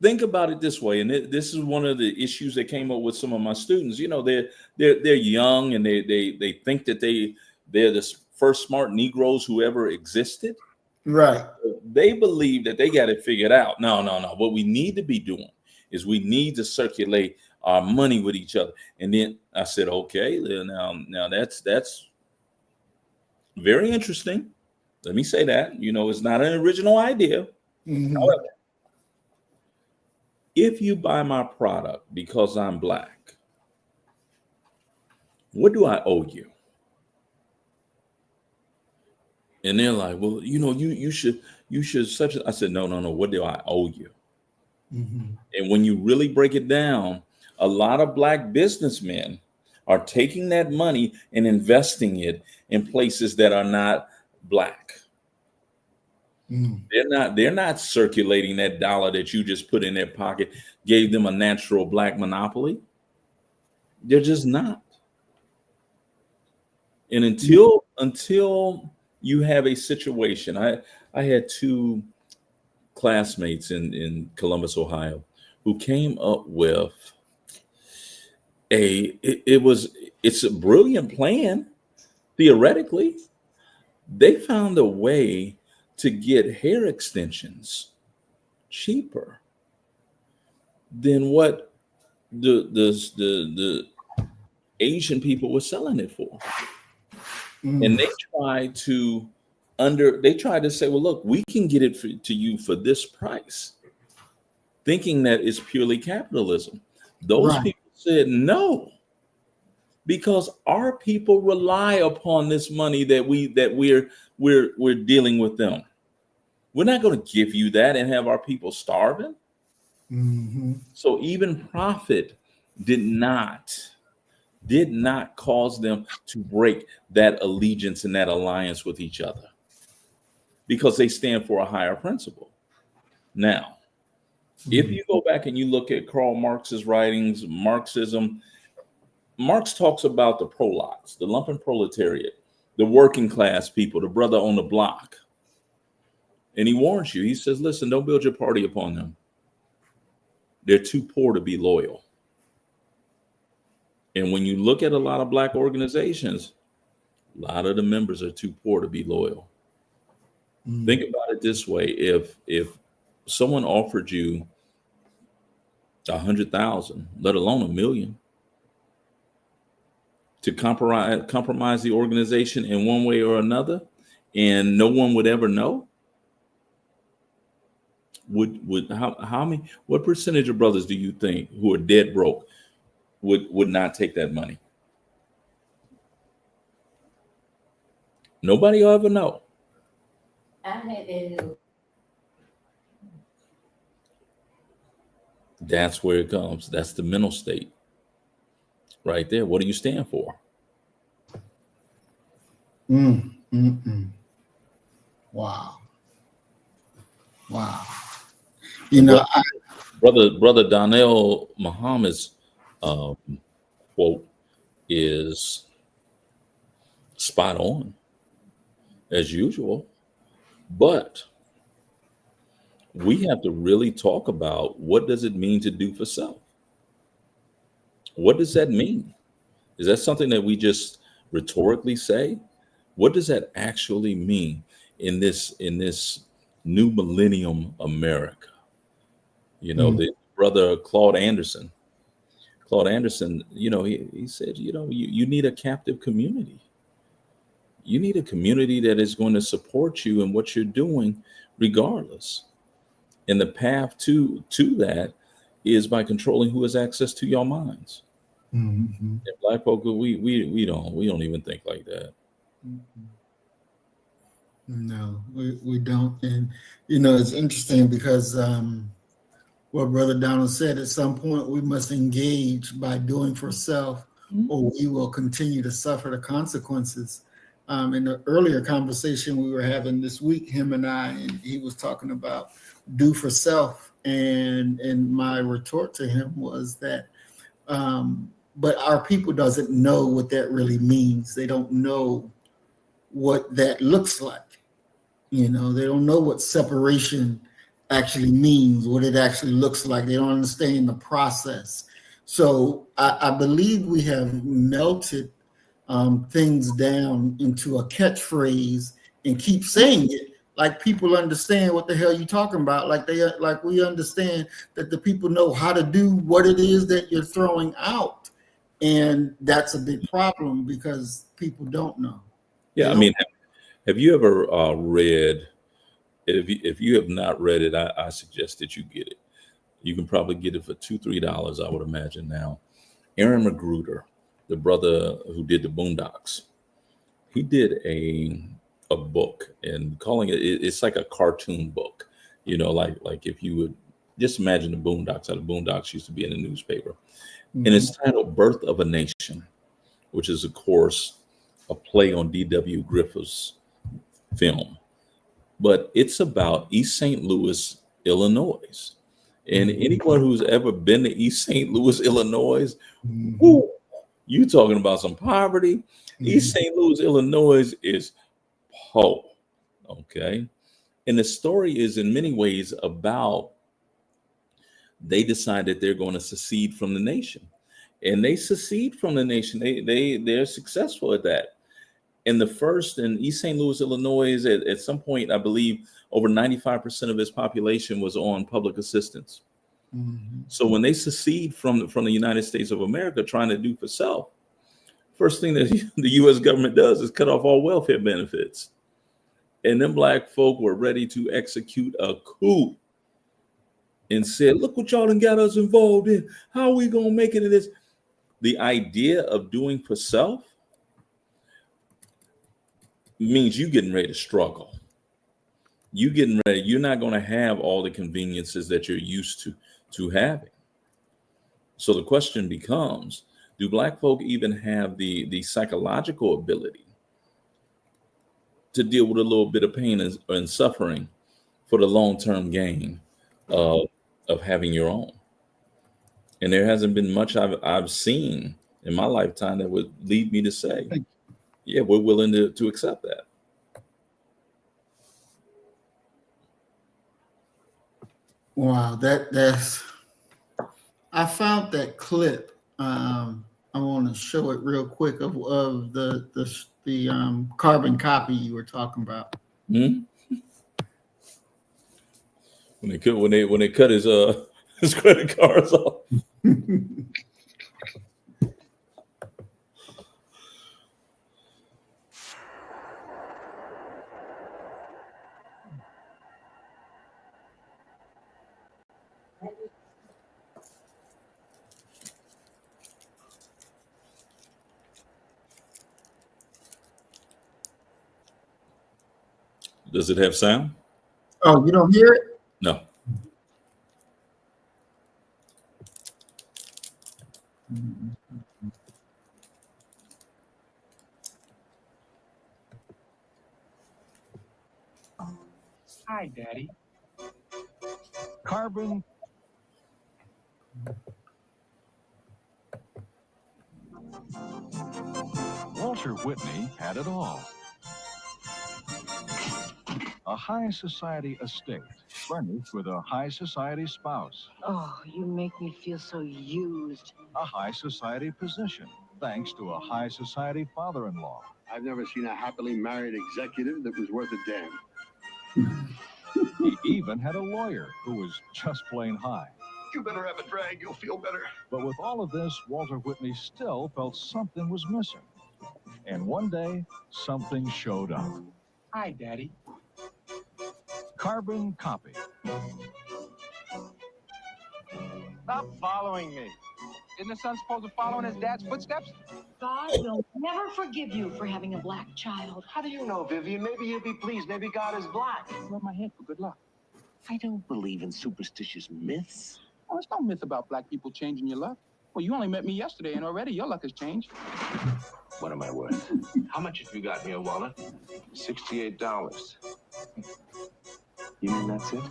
B: Think about it this way, and this is one of the issues that came up with some of my students. They're young and they think that they're the first smart Negroes who ever existed.
A: Right.
B: They believe that they got it figured out. No. What we need to be doing is we need to circulate our money with each other. And then I said, okay, now that's very interesting. Let me say that. It's not an original idea. However, if you buy my product because I'm black, what do I owe you? And they're like, well, you should such. I said, no. What do I owe you?
A: Mhm.
B: And when you really break it down, a lot of Black businessmen are taking that money and investing it in places that are not Black.
A: Mm.
B: They're not circulating that dollar that you just put in their pocket, gave them a natural Black monopoly. They're just not. And until you have a situation, I had two classmates in Columbus, Ohio, who came up with it's a brilliant plan. Theoretically, they found a way to get hair extensions cheaper than what the Asian people were selling it for. And
A: Mm.
B: they tried to say, well, look, we can get it to you for this price, thinking that it's purely capitalism. Those
A: Right.
B: people said no, because our people rely upon this money that we're dealing with them. We're not going to give you that and have our people starving.
A: Mhm.
B: So even profit did not cause them to break that allegiance and that alliance with each other, because they stand for a higher principle. Now, if
A: Mhm.
B: you go back and you look at Karl Marx's writings, Marx talks about the prolats, the lumpen proletariat, the working class people, the brother on the block. And he warns you. He says, listen, don't build your party upon them. They're too poor to be loyal. And when you look at a lot of Black organizations, a lot of the members are too poor to be loyal.
A: Mm.
B: Think about it this way: if someone offered you 100,000, let alone 1,000,000, to compromise the organization in one way or another, and no one would ever know, would how many, what percentage of brothers do you think who are dead broke would not take that money? Nobody will ever know. That's where it comes. That's the mental state right there. What do you stand for?
A: Mm. Mm-mm. Wow. Wow. You know,
B: Brother Donnell Muhammad's um, quote is spot on as usual, but we have to really talk about, what does it mean to do for self? What does that mean? Is that something that we just rhetorically say? What does that actually mean in this new millennium America? You know,
A: Mm.
B: the brother Claude Anderson, he said, you need a captive community. You need a community that is going to support you in what you're doing, regardless. And the path to that is by controlling who has access to your minds.
A: Mhm.
B: And Black folk, we don't even think like that.
A: Mhm. No, we don't. And you know, it's interesting because what Brother Donald said, at some point we must engage by doing for self, or we will continue to suffer the consequences. In the earlier conversation we were having this week, him and I, and he was talking about do for self, and my retort to him was that, but our people doesn't know what that really means. They don't know what that looks like. You know, they don't know what separation actually means, what it actually looks like. They don't understand the process. So I believe we have melted things down into a catchphrase and keep saying it like people understand what the hell you're talking about. Like we understand that the people know how to do what it is that you're throwing out. And that's a big problem because people don't know. They
B: Yeah, I
A: don't.
B: mean, have you ever read? If you have not read it, I suggest that you get it. You can probably get it for $2-3, I would imagine now. Aaron Magruder, the brother who did the Boondocks, he did a book, and calling it's like a cartoon book, like if you would Just imagine the Boondocks. How the Boondocks used to be in the newspaper. And it's titled Birth of a Nation, which is, of course, a play on D.W. Griffith's film. But it's about East St. Louis, Illinois. And anyone who's ever been to East St. Louis, Illinois, whoo, you talking about some poverty. East St. Louis, Illinois is poor. Okay. And the story is in many ways about they decide that they're going to secede from the nation. And they secede from the nation. They're successful at that. And the first in East St. Louis, Illinois, at some point, I believe over 95% of its population was on public assistance. So when they secede from the United States of America, trying to do for self, first thing that the U.S. government does is cut off all welfare benefits. And then black folk were ready to execute a coup and said, look what y'all done got us involved in. How are we going to make it in this? The idea of doing for self means you getting ready to struggle. You getting ready. You're not going to have all the conveniences that you're used to having. So the question becomes, do black folk even have the psychological ability to deal with a little bit of pain and suffering for the long-term gain of having your own? And there hasn't been much I've seen in my lifetime that would lead me to say, yeah, we're willing to accept that.
A: Wow, that's. I found that clip. I want to show it real quick of the carbon copy you were talking about.
B: When they cut his credit cards off. Does it have sound?
A: Oh, you don't hear it?
B: No.
C: Hi, Daddy. Carbon.
D: Walter Whitney had it all. A high society estate, furnished with a high society spouse.
G: Oh, you make me feel so used.
D: A high society position, thanks to a high society father-in-law.
H: I've never seen a happily married executive that was worth a damn.
D: He even had a lawyer who was just plain high.
H: You better have a drag, you'll feel better.
D: But with all of this, Walter Whitney still felt something was missing. And one day, something showed up.
C: Hi, Daddy.
D: Carbon copy.
C: Stop following me. Isn't the son supposed to follow in his dad's footsteps?
G: God will never forgive you for having a black child.
I: How do you know, Vivian? Maybe he'll be pleased. Maybe God is black.
C: Rub my head for good luck.
I: I don't believe in superstitious myths.
C: Oh, there's no myth about black people changing your luck. Well, you only met me yesterday, and already your luck has changed.
I: What am I worth? How much have you got in your wallet? $68. You mean that's it?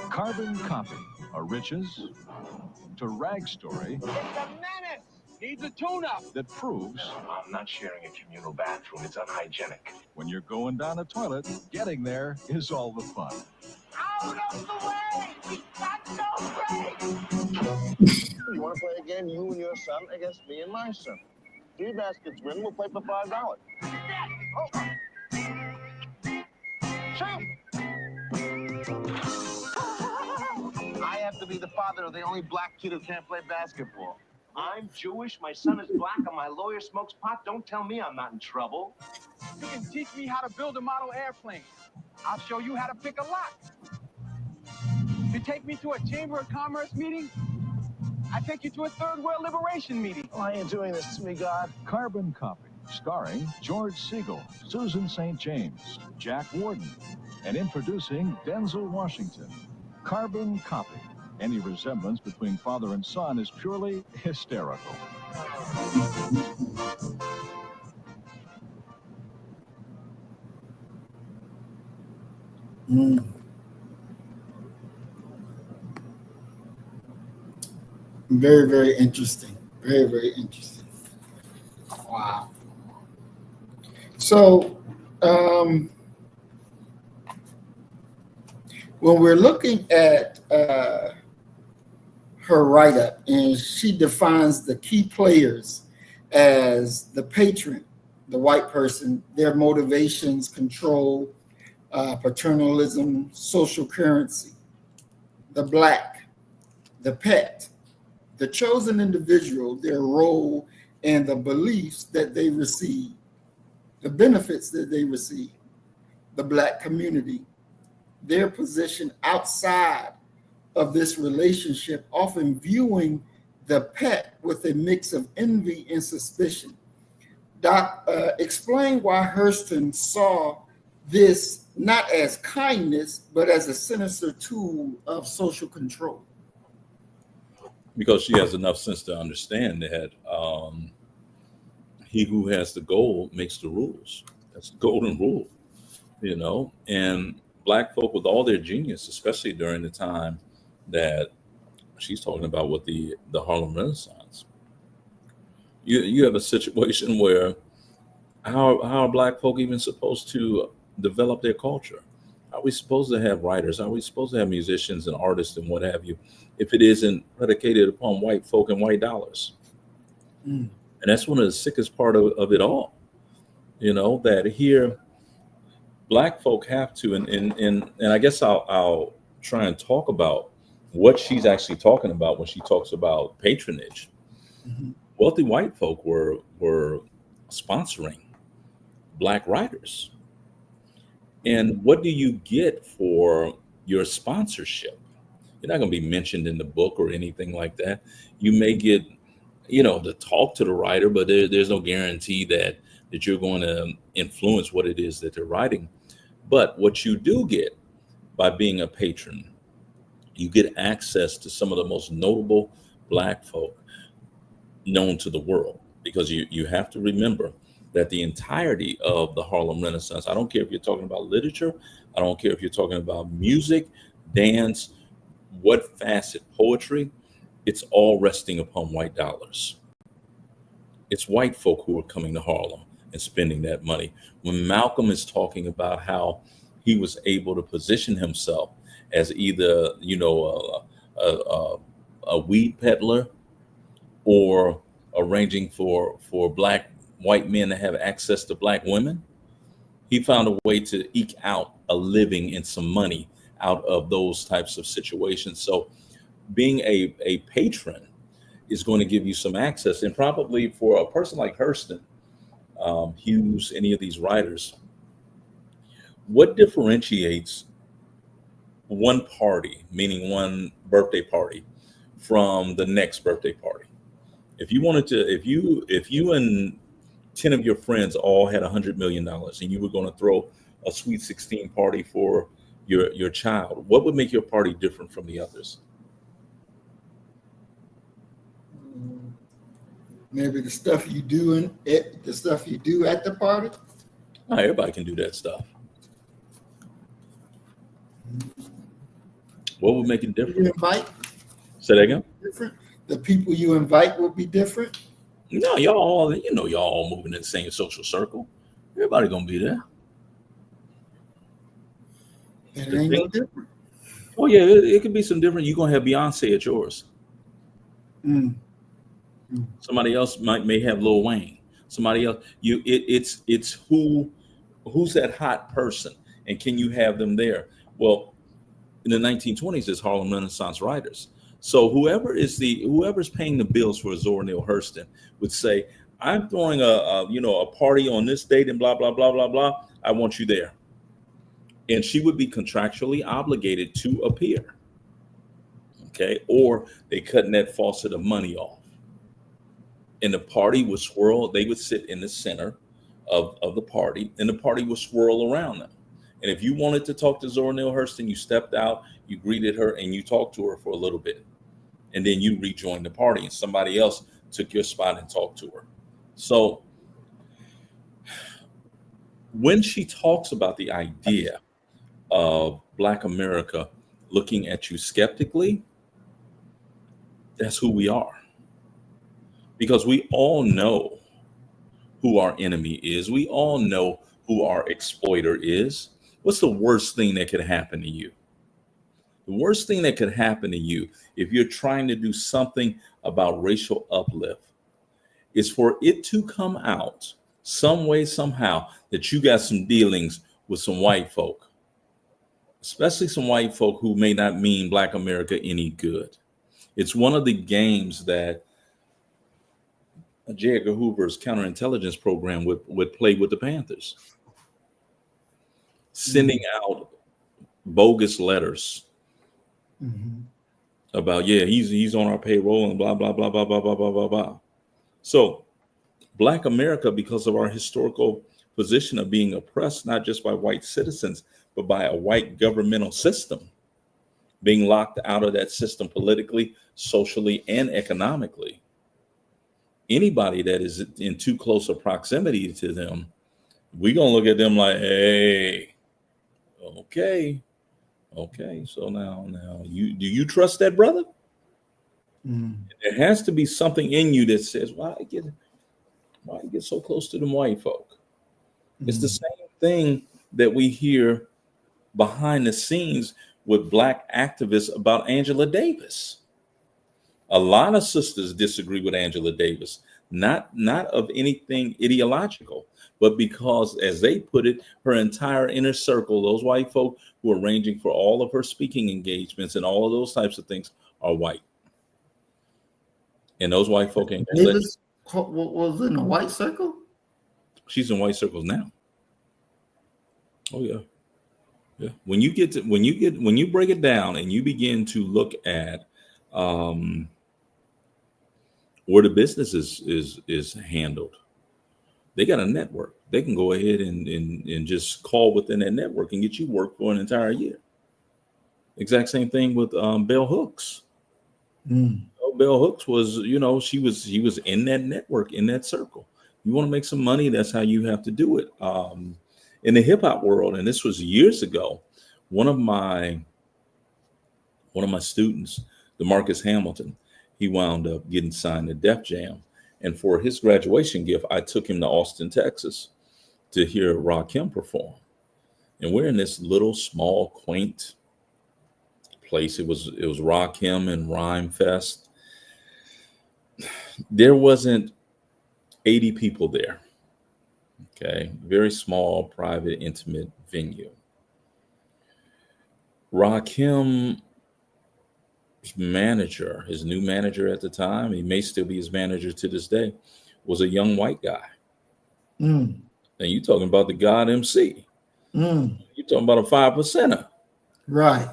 D: Carbon copy. A riches to rag story.
C: It's a menace! Needs a tune-up!
D: That proves
I: I'm not sharing a communal bathroom. It's unhygienic.
D: when you're going down a toilet, getting there is all the fun.
C: Out of the way! That's so great!
H: You want to play a game, you and your son against me and my son? 3 baskets win, we'll play for $5.
C: Oh.
I: I have to be the father of the only black kid who can't play basketball. I'm Jewish, my son is black, and my lawyer smokes pot. Don't tell me I'm not in trouble.
C: You can teach me how to build a model airplane. I'll show you how to pick a lock. You take me to a Chamber of Commerce meeting, I take you to a Third World Liberation meeting.
H: Why are you doing this to me, God?
D: Carbon copy, starring George Siegel, Susan St. James, Jack Warden, and introducing Denzel Washington.
J: Carbon copy. Any resemblance between father and son is purely hysterical.
A: Mm. Very, very interesting. Very, very interesting. Wow. So, when we're looking at her write-up, and she defines the key players as the patron, the white person, their motivations, control, paternalism, social currency, the black, the pet, the chosen individual, their role, and the beliefs that they receive, the benefits that they receive, the black community, their position outside of this relationship, often viewing the pet with a mix of envy and suspicion. Doc, explain why Hurston saw this not as kindness, but as a sinister tool of social control.
B: Because she has enough sense to understand that he who has the gold makes the rules. That's the golden rule, you know. And black folk, with all their genius, especially during the time that she's talking about with the Harlem Renaissance, you have a situation where how are black folk even supposed to develop their culture? How are we supposed to have writers? How are we supposed to have musicians and artists and what have you, if it isn't predicated upon white folk and white dollars?
A: Mm.
B: And that's one of the sickest part of it all, you know, that here black folk have to, and I guess I'll try and talk about what she's actually talking about when she talks about patronage.
A: Mm-hmm.
B: Wealthy white folk were sponsoring black writers. And what do you get for your sponsorship? You're not going to be mentioned in the book or anything like that. You may get, you know, to talk to the writer, but there's no guarantee that you're going to influence what it is that they're writing. But what you do get by being a patron, you get access to some of the most notable black folk known to the world, because you have to remember that the entirety of the Harlem Renaissance, I don't care if you're talking about literature, I don't care if you're talking about music, dance, what facet, poetry, it's all resting upon white dollars. It's white folk who are coming to Harlem and spending that money. When Malcolm is talking about how he was able to position himself as either, you know, a weed peddler or arranging for black white men to have access to black women, he found a way to eke out a living and some money out of those types of situations. So being a patron is going to give you some access. And probably for a person like Hurston, Hughes, any of these writers, what differentiates one party, meaning one birthday party, from the next birthday party? If you wanted to, if you and 10 of your friends all had $100 million and you were going to throw a Sweet 16 party for your child, what would make your party different from the others?
A: Maybe the stuff you do at the party.
B: Not everybody can do that stuff. What would make it different?
A: You invite?
B: Say that again?
A: Different. The people you invite will be different.
B: No, y'all all moving in the same social circle. Everybody gonna be there.
A: It ain't no different.
B: Oh yeah, it could be some different. You're gonna have Beyonce at yours.
A: Mm.
B: Somebody else may have Lil Wayne. Somebody else. It's who's that hot person, and can you have them there? Well, in the 1920s, there's Harlem Renaissance writers. So whoever's paying the bills for Zora Neale Hurston would say, I'm throwing a party on this date and blah, blah, blah, blah, blah. I want you there. And she would be contractually obligated to appear. Okay. Or they cutting that faucet of money off. And the party would swirl. They would sit in the center of the party, and the party would swirl around them. And if you wanted to talk to Zora Neale Hurston, you stepped out, you greeted her, and you talked to her for a little bit. And then you rejoined the party, and somebody else took your spot and talked to her. So when she talks about the idea of Black America looking at you skeptically, that's who we are. Because we all know who our enemy is. We all know who our exploiter is. What's the worst thing that could happen to you? The worst thing that could happen to you if you're trying to do something about racial uplift is for it to come out some way, somehow, that you got some dealings with some white folk, especially some white folk who may not mean Black America any good. It's one of the games that J. Edgar Hoover's counterintelligence program would play with the Panthers, sending out bogus letters about, yeah, he's on our payroll and blah, blah, blah, blah, blah, blah, blah, blah, blah. So Black America, because of our historical position of being oppressed, not just by white citizens, but by a white governmental system, being locked out of that system politically, socially, and economically. Anybody that is in too close a proximity to them, we're going to look at them like, hey, okay. So now do you trust that brother? There has to be something in you that says, why you get so close to them white folk? It's the same thing that we hear behind the scenes with Black activists about Angela Davis. A lot of sisters disagree with Angela Davis, not of anything ideological, but because, as they put it, her entire inner circle, those white folk who are arranging for all of her speaking engagements and all of those types of things, are white. And those white folk ain't gonna
A: Davis was in a white circle?
B: She's in white circles now. Oh yeah. Yeah. When you break it down and you begin to look at where the business is handled, they got a network. They can go ahead and just call within that network and get you work for an entire year. Exact same thing with Bell Hooks. Bell Hooks was, she was in that network, in that circle. You want to make some money, that's how you have to do it. In the hip hop world, and this was years ago, one of my students, DeMarcus Hamilton, he wound up getting signed to Def Jam. And for his graduation gift, I took him to Austin, Texas to hear Rakim perform. And we're in this little, small, quaint place. It was Rakim and Rhyme Fest. There wasn't 80 people there. Okay, very small, private, intimate venue. Rakim's manager, his new manager at the time, he may still be his manager to this day, was a young white guy. And you're talking about the God MC. You're talking about a 5%er. Right.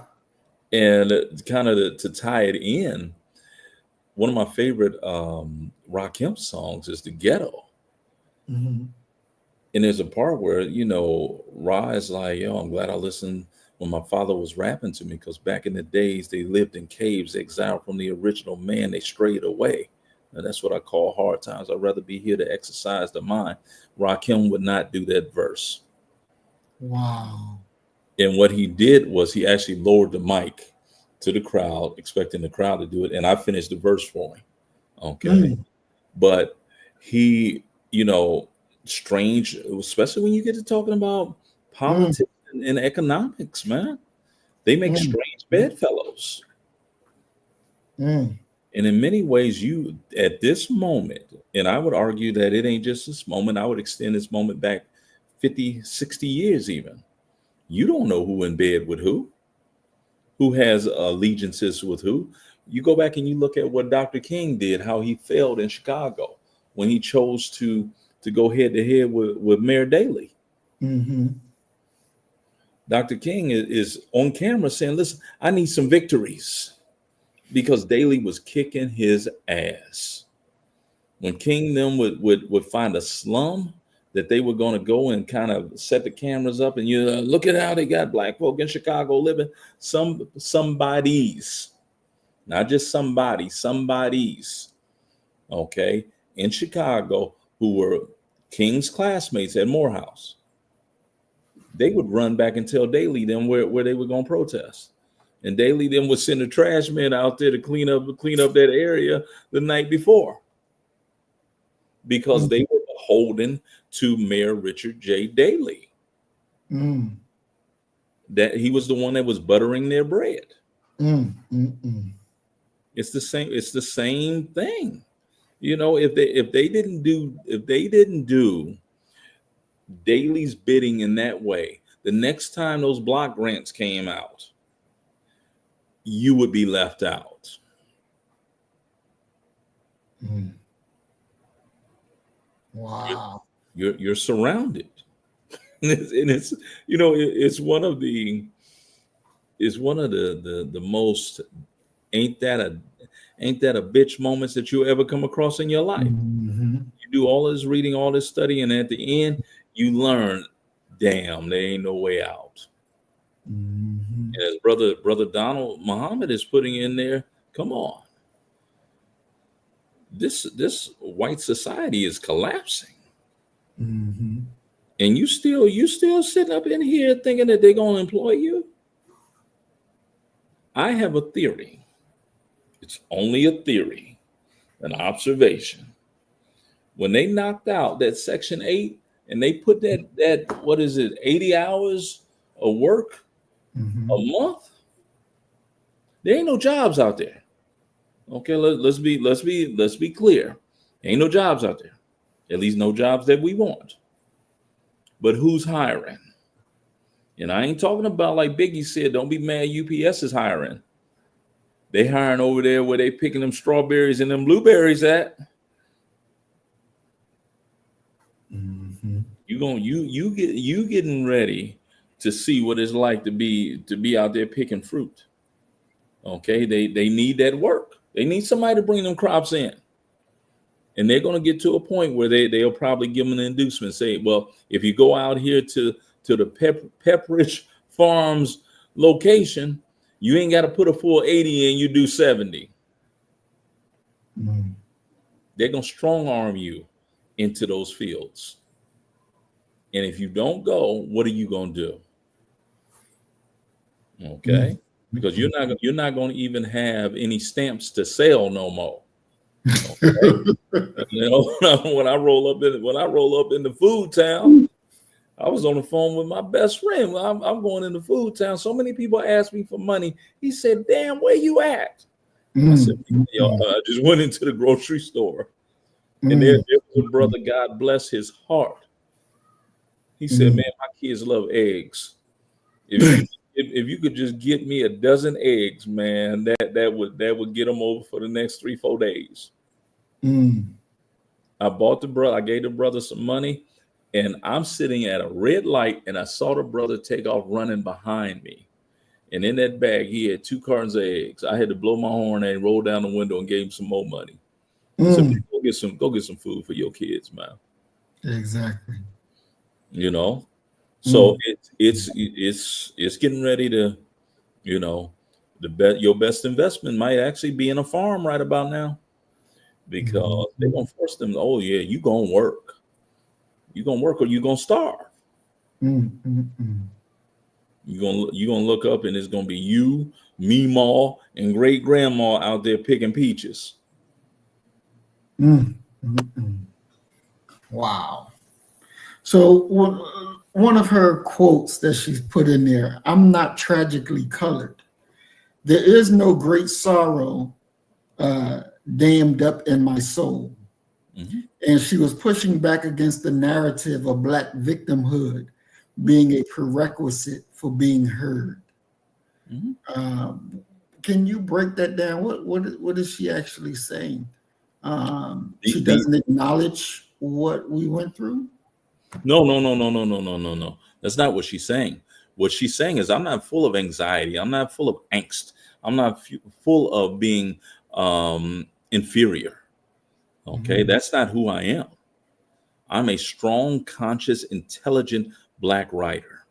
B: And kind of to tie it in, one of my favorite Rakim songs is The Ghetto. And there's a part where, Ra is like, yo, I'm glad I listened when my father was rapping to me, because back in the days, they lived in caves, exiled from the original man. They strayed away. And that's what I call hard times. I'd rather be here to exercise the mind. Rakim would not do that verse.
A: Wow.
B: And what he did was he actually lowered the mic to the crowd, expecting the crowd to do it. And I finished the verse for him. Okay. But he, strange, especially when you get to talking about politics and economics, man. They make strange bedfellows. And in many ways, you, at this moment, and I would argue that it ain't just this moment, I would extend this moment back 50, 60 years even. You don't know who in bed with who has allegiances with who. You go back and you look at what Dr. King did, how he failed in Chicago when he chose to go head to head with Mayor Daley. Dr. King is on camera saying, listen, I need some victories, because Daley was kicking his ass. When King them would find a slum, that they were going to go and kind of set the cameras up and look at how they got black folk in Chicago living. Somebody's, not just somebody's, okay, in Chicago who were King's classmates at Morehouse. They would run back and tell Daley them where they were going to protest. And Daley then would send a trash man out there to clean up that area the night before, because they were beholden to Mayor Richard J. Daley. That he was the one that was buttering their bread. It's the same thing. You know, if they didn't do Daley's bidding in that way, the next time those block grants came out, you would be left out.
A: Wow.
B: You're surrounded. And it's you know, it's one of the most ain't that a bitch moments that you'll ever come across in your life. You do all this reading, all this study, and at the end you learn, damn, there ain't no way out. And as brother Donald Muhammad is putting in there, come on, this white society is collapsing. And you still sitting up in here thinking that they're going to employ you. I have a theory. It's only a theory, an observation. When they knocked out that Section 8 and they put that what is it, 80 hours of work a month, there ain't no jobs out there. Okay, let's be clear. Ain't no jobs out there. At least no jobs that we want. But who's hiring? And I ain't talking about, like Biggie said, don't be mad UPS is hiring. They hiring over there where they picking them strawberries and them blueberries at. You getting ready to see what it's like to be out there picking fruit. Okay, they need that work. They need somebody to bring them crops in. And they're going to get to a point where they'll probably give them an inducement, say, well, if you go out here to the Pepperidge Farms location, you ain't got to put a full 80 in, you do 70. They're going to strong arm you into those fields. And if you don't go, what are you going to do? Okay? Because you're not going to even have any stamps to sell no more. Okay? You know, when I roll up in the food town, I was on the phone with my best friend. I'm going into food town. So many people ask me for money. He said, "Damn, where you at?" I said, I just went into the grocery store, and there was a brother. God bless his heart. He said, "Man, my kids love eggs. If you could just get me a dozen eggs, man, that would get them over for the next 3-4 days." I gave the brother some money, and I'm sitting at a red light, and I saw the brother take off running behind me. And in that bag, he had 2 cartons of eggs. I had to blow my horn and roll down the window and gave him some more money. So go get some food for your kids, man.
A: Exactly.
B: You know, so it's getting ready to, you know, your best investment might actually be in a farm right about now, because they're gonna force them. Oh yeah, you gonna work. You gonna work or you gonna starve. You gonna look up and it's gonna be you, Meemaw, and great grandma out there picking peaches.
A: Wow. So one of her quotes that she's put in there, "I'm not tragically colored. There is no great sorrow dammed up in my soul." And she was pushing back against the narrative of Black victimhood being a prerequisite for being heard. Can you break that down? What is she actually saying? She doesn't acknowledge what we went through?
B: No. That's not what she's saying. What she's saying is, I'm not full of anxiety. I'm not full of angst. I'm not full of being inferior. Okay, that's not who I am. I'm a strong, conscious, intelligent Black writer,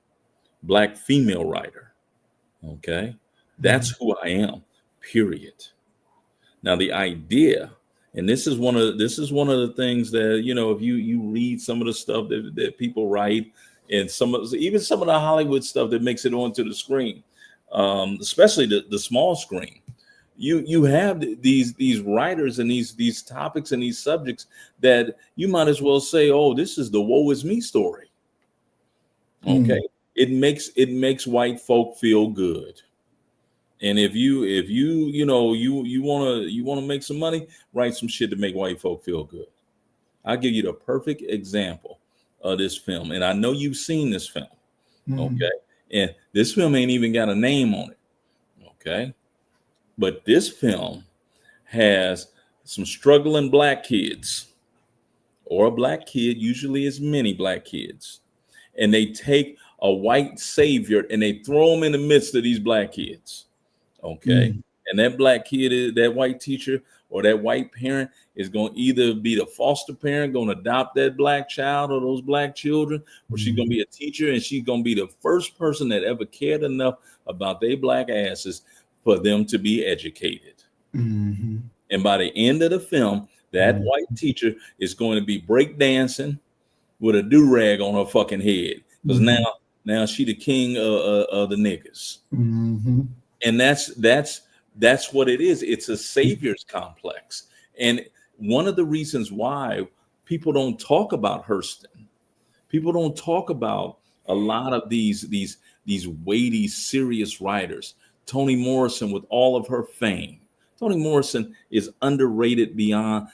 B: Black female writer. Okay. That's who I am, period. Now the idea, and this is one of the things that, you know, if you read some of the stuff that people write, and even some of the Hollywood stuff that makes it onto the screen, especially the small screen, you have these writers and these topics and these subjects that you might as well say, oh, this is the woe is me story. Okay. It makes white folk feel good. And if you want to make some money, write some shit to make white folk feel good. I'll give you the perfect example of this film. And I know you've seen this film. Okay. And this film ain't even got a name on it. Okay. But this film has some struggling Black kids, or a Black kid, usually is many Black kids. And they take a white savior and they throw him in the midst of these Black kids. Okay. And that Black kid, that white teacher or that white parent is going to either be the foster parent, going to adopt that Black child or those Black children, or she's going to be a teacher, and she's going to be the first person that ever cared enough about their Black asses for them to be educated. And by the end of the film, that white teacher is going to be breakdancing with a do-rag on her fucking head, because now she the king of the niggas. And that's what it is. It's a savior's complex. And one of the reasons why people don't talk about Hurston, people don't talk about a lot of these weighty, serious writers. Toni Morrison, with all of her fame, Toni Morrison is underrated beyond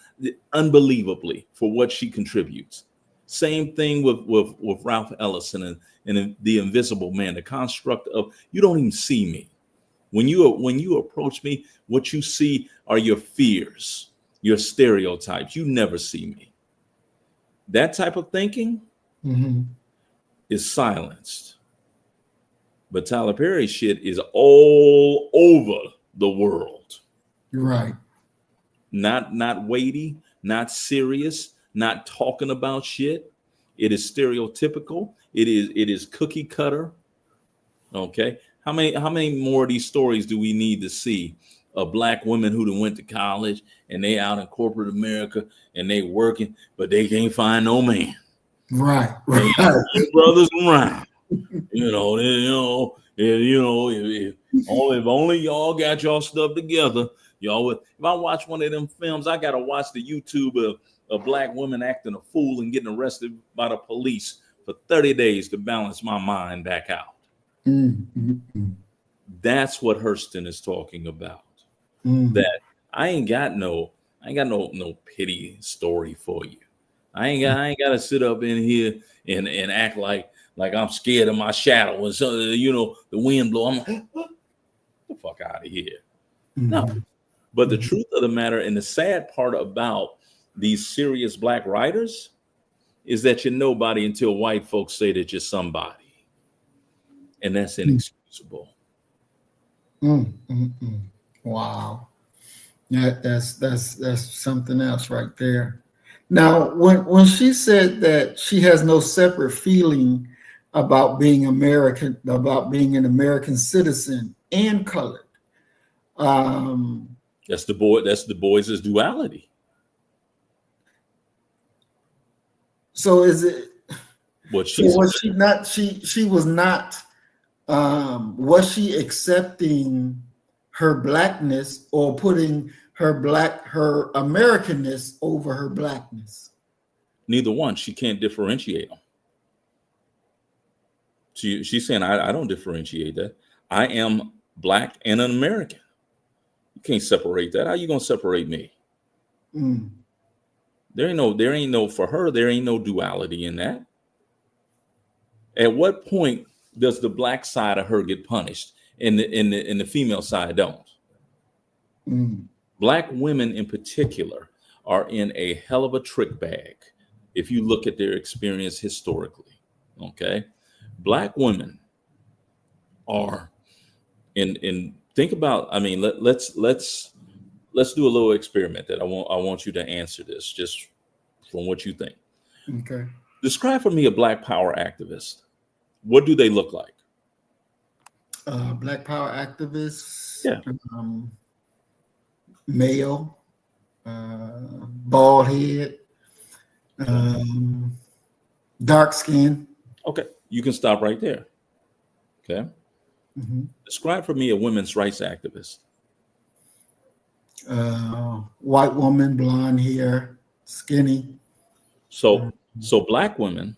B: unbelievably for what she contributes. Same thing with Ralph Ellison and The Invisible Man, the construct of you don't even see me. When you approach me, what you see are your fears, your stereotypes. You never see me. That type of thinking is silenced. But Tyler Perry's shit is all over the world.
A: Right.
B: Not weighty, not serious, not talking about shit. It is stereotypical. It is cookie cutter. Okay. How many more of these stories do we need to see of Black women who done went to college and they out in corporate America and they working, but they can't find no man.
A: Right.
B: Your brothers around. If only y'all got y'all stuff together, y'all would. If I watch one of them films, I gotta watch the YouTube of a Black woman acting a fool and getting arrested by the police for 30 days to balance my mind back out. That's what Hurston is talking about. That I ain't got no pity story for you. I ain't got to sit up in here and act like I'm scared of my shadow and so the wind blow. I'm like, what the fuck out of here. No. But the truth of the matter, and the sad part about these serious Black writers, is that you're nobody until white folks say that you're somebody. And that's inexcusable.
A: Wow. Yeah, that's something else right there. Now, when she said that she has no separate feeling about being American, about being an American citizen and colored,
B: that's the boys' duality.
A: So is it?
B: What
A: she was she not? She was not. Was she accepting her Blackness or putting her Americanness over her Blackness?
B: Neither one. She can't differentiate them. She's saying, I don't differentiate that. I am Black and an American. You can't separate that. How you gonna separate me? There ain't no for her. There ain't no duality in that. At what point does the Black side of her get punished and the female side don't? Black women in particular are in a hell of a trick bag if you look at their experience historically. Okay, Black women are in think about. I mean, let's do a little experiment that I want you to answer this just from what you think.
A: Okay.
B: Describe for me a Black Power activist. What do they look like?
A: Black Power activists.
B: Yeah.
A: Male, bald head, dark skin.
B: Okay, you can stop right there. Okay.
A: Mm-hmm.
B: Describe for me a women's rights activist.
A: White woman, blonde hair, skinny.
B: So Black women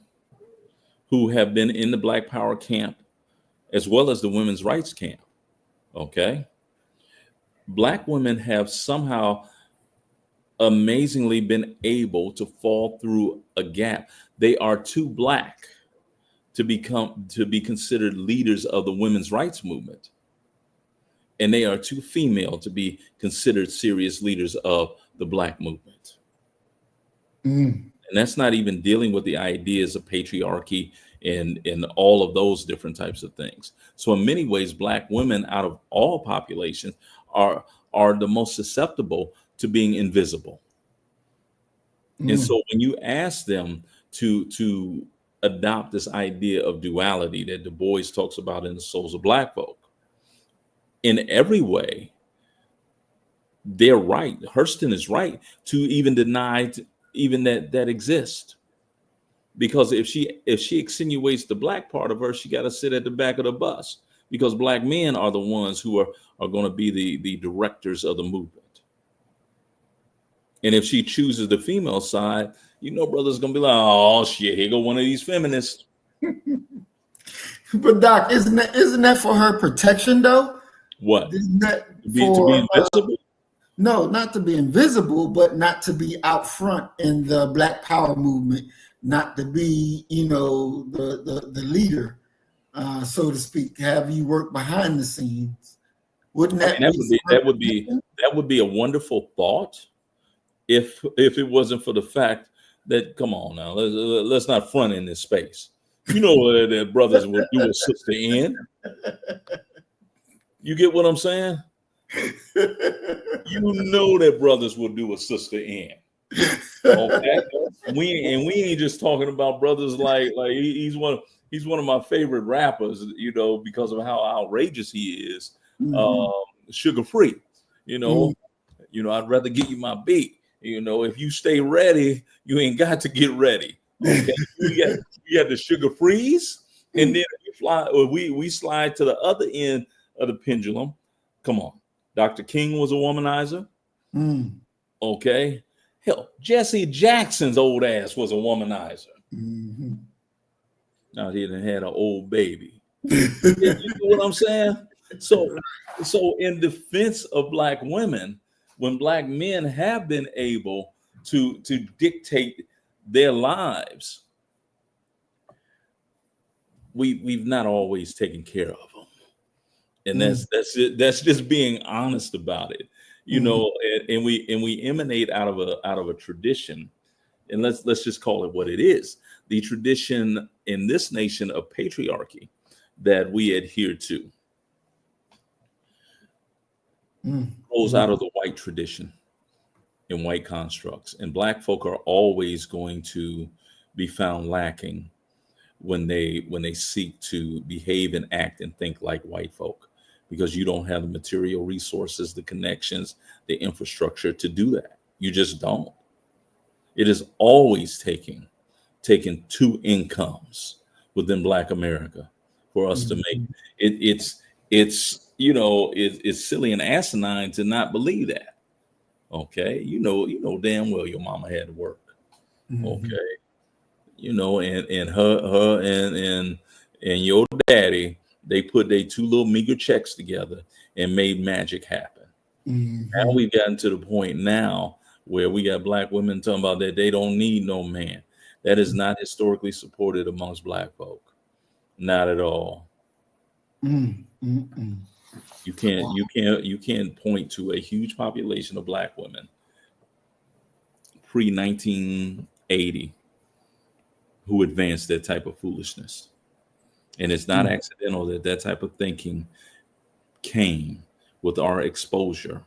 B: who have been in the Black Power camp as well as the women's rights camp. Okay. Black women have somehow amazingly been able to fall through a gap. They are too Black to be considered leaders of the women's rights movement. And they are too female to be considered serious leaders of the Black movement. And that's not even dealing with the ideas of patriarchy and all of those different types of things. So in many ways, Black women out of all populations are the most susceptible to being invisible. And so when you ask them to adopt this idea of duality that Du Bois talks about in The Souls of Black Folk, in every way, they're right. Hurston is right to even deny even that exists. Because if she extenuates the Black part of her, she got to sit at the back of the bus, because Black men are the ones who are going to be the directors of the movement. And if she chooses the female side, brother's going to be like, oh shit, here go one of these feminists.
A: But Doc, isn't that for her protection though?
B: What?
A: Isn't that
B: to be invisible?
A: No, not to be invisible, but not to be out front in the Black Power movement, not to be, the leader, so to speak. Have you work behind the scenes? Wouldn't that would be a wonderful thought
B: if it wasn't for the fact that, come on now, let's not front in this space. You know what that brothers will do a sister in. You get what I'm saying? You know that brothers will do a sister in. Okay, we ain't just talking about brothers like he's one of my favorite rappers, because of how outrageous he is. Sugar Free, I'd rather give you my beat. If you stay ready, you ain't got to get ready. Okay, we got the Sugar Freeze, and then we slide to the other end of the pendulum. Come on, Dr. King was a womanizer. Okay, hell, Jesse Jackson's old ass was a womanizer. Now he done had an old baby. You know what I'm saying? So in defense of Black women, when Black men have been able to dictate their lives, we've not always taken care of them, and that's just being honest about it, and we emanate out of a tradition, and let's just call it what it is, the tradition in this nation of patriarchy that we adhere to. Grows out of the white tradition and white constructs, and Black folk are always going to be found lacking when they seek to behave and act and think like white folk, because you don't have the material resources, the connections, the infrastructure to do that. You just don't. It is always taking two incomes within Black America for us to make it. It's silly and asinine to not believe that. Okay, you know damn well your mama had to work. Okay, and her and your daddy, they put their two little meager checks together and made magic happen. Now we've gotten to the point now where we got Black women talking about that they don't need no man. That is not historically supported amongst Black folk, not at all. You can't point to a huge population of Black women pre-1980 who advanced that type of foolishness. And it's not accidental that type of thinking came with our exposure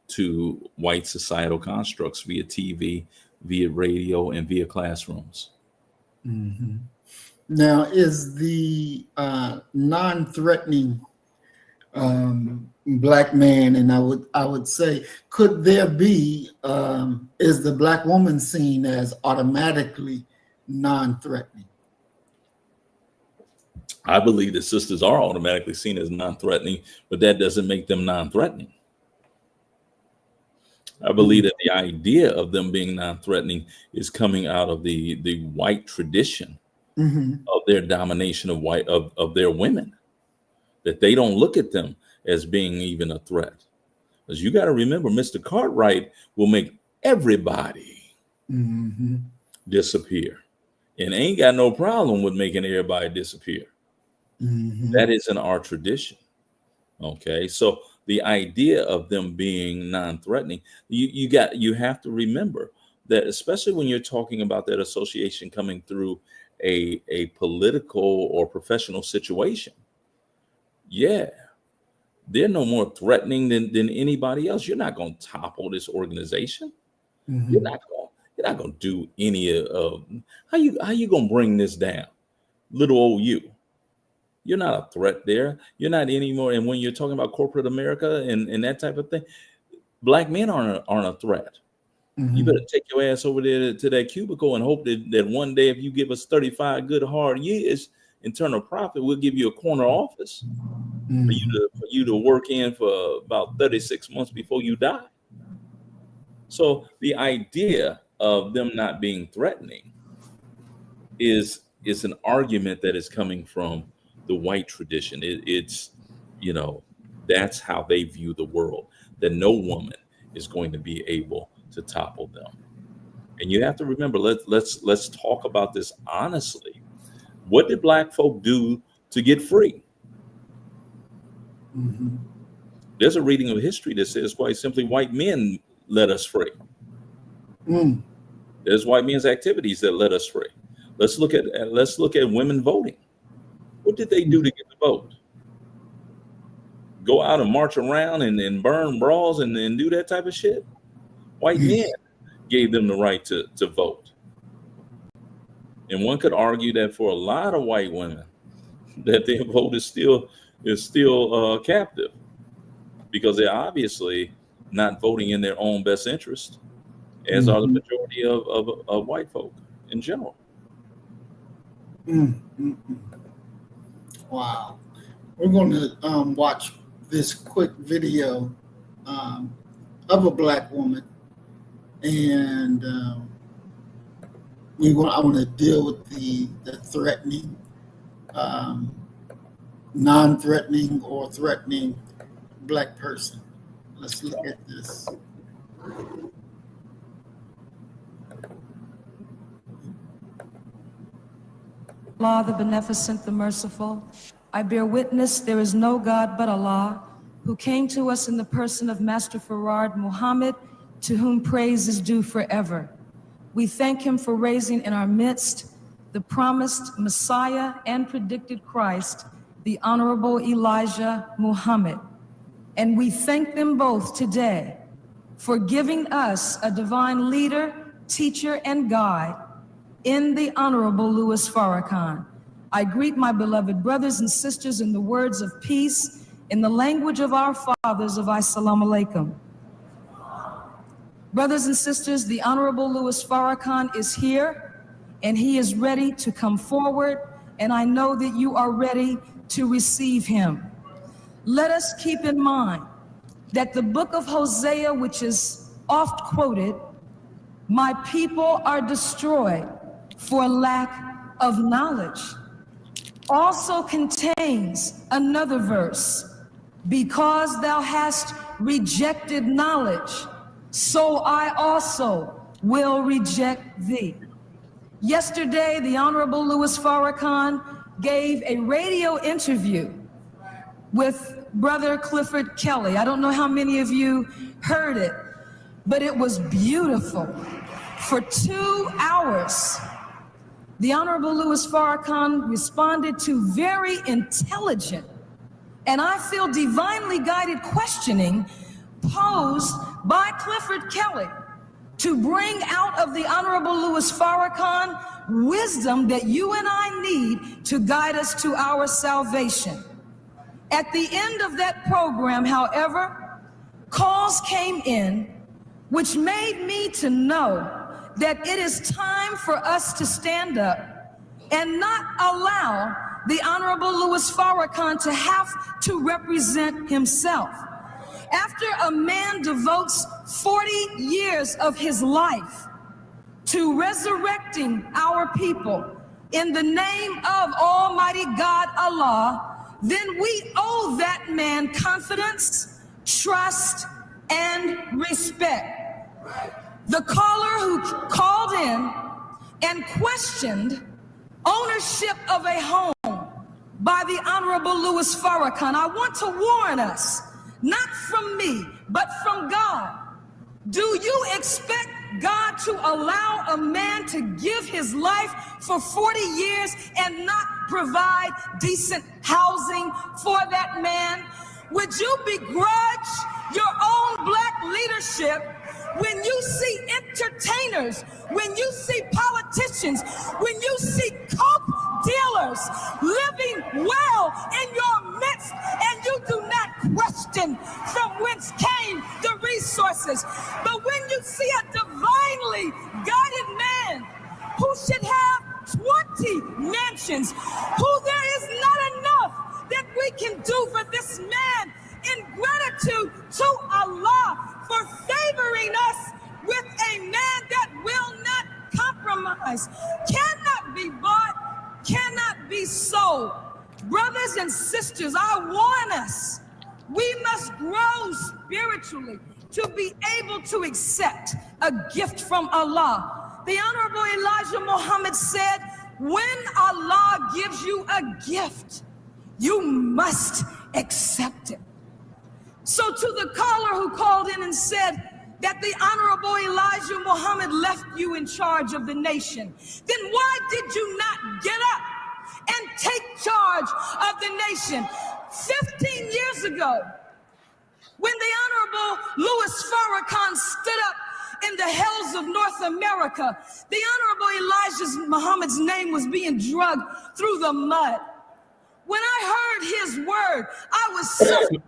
B: to white societal constructs via TV, via radio, and via classrooms.
A: Mhm. Now, is the non-threatening black man, and I would say, could there be, is the black woman seen as automatically non-threatening?
B: I believe that sisters are automatically seen as non-threatening, but that doesn't make them non-threatening. I believe that the idea of them being non-threatening is coming out of the white tradition of their domination of their women, that they don't look at them as being even a threat. Because you got to remember, Mr. Cartwright will make everybody disappear, and ain't got no problem with making everybody disappear. That isn't our tradition. Okay, so the idea of them being non-threatening, you have to remember that, especially when you're talking about that association coming through a political or professional situation. Yeah, they're no more threatening than anybody else. You're not going to topple this organization. You're not going to do any of how you going to bring this down, little old you. You're not a threat there. You're not anymore. And when you're talking about corporate America and that type of thing, black men aren't a threat. You better take your ass over there to that cubicle and hope that one day, if you give us 35 good hard years internal profit, we'll give you a corner office for you to work in for about 36 months before you die. So the idea of them not being threatening is an argument that is coming from the white tradition. It's that's how they view the world, that no woman is going to be able to topple them. And you have to remember, let's talk about this honestly. What did black folk do to get free? There's a reading of history that says quite simply, white men let us free. There's white men's activities that let us free. Let's look at women voting. What did they do to get the vote? Go out and march around and burn bras and do that type of shit? White men gave them the right to vote. And one could argue that for a lot of white women, that their vote is still captive, because they're obviously not voting in their own best interest, as are the majority of white folk in general.
A: Wow. We're going to watch this quick video of a black woman, and I want to deal with the threatening, non-threatening or threatening black person. Let's look at this.
K: Allah, the beneficent, the merciful, I bear witness there is no God but Allah, who came to us in the person of Master Farad Muhammad, to whom praise is due forever. We thank him for raising in our midst the promised Messiah and predicted Christ, the Honorable Elijah Muhammad. And we thank them both today for giving us a divine leader, teacher, and guide in the Honorable Louis Farrakhan. I greet my beloved brothers and sisters in the words of peace, in the language of our fathers of Assalamu alaikum. Brothers and sisters, the Honorable Louis Farrakhan is here, and he is ready to come forward, and I know that you are ready to receive him. Let us keep in mind that the book of Hosea, which is oft quoted, my people are destroyed for lack of knowledge, also contains another verse, because thou hast rejected knowledge, so I also will reject thee. Yesterday, the Honorable Louis Farrakhan gave a radio interview with Brother Clifford Kelly. I don't know how many of you heard it, but it was beautiful. For 2 hours, the Honorable Louis Farrakhan responded to very intelligent, and I feel divinely guided questioning posed by Clifford Kelly to bring out of the Honorable Louis Farrakhan wisdom that you and I need to guide us to our salvation. At the end of that program, however, calls came in which made me to know that it is time for us to stand up and not allow the Honorable Louis Farrakhan to have to represent himself. After a man devotes 40 years of his life to resurrecting our people in the name of Almighty God Allah, then we owe that man confidence, trust, and respect. The caller who called in and questioned ownership of a home by the Honorable Louis Farrakhan, I want to warn us, not from me, but from God. Do you expect God to allow a man to give his life for 40 years and not provide decent housing for that man? Would you begrudge your own black leadership when you see entertainers, when you see politicians, when you see coke dealers living well in your midst, and you do not question from whence came the resources? But when you see a divinely guided man who should have 20 mansions, who there is not enough that we can do for this man in gratitude to Allah for favoring us with a man that will not compromise, cannot be bought, cannot be sold. Brothers and sisters, I warn us, we must grow spiritually to be able to accept a gift from Allah. The Honorable Elijah Muhammad said, when Allah gives you a gift, you must accept it. So to the caller who called in and said that the Honorable Elijah Muhammad left you in charge of the nation, then why did you not get up and take charge of the nation? 15 years ago, when the Honorable Louis Farrakhan stood up in the hells of North America, the Honorable Elijah Muhammad's name was being dragged through the mud. When I heard his word, I was suffering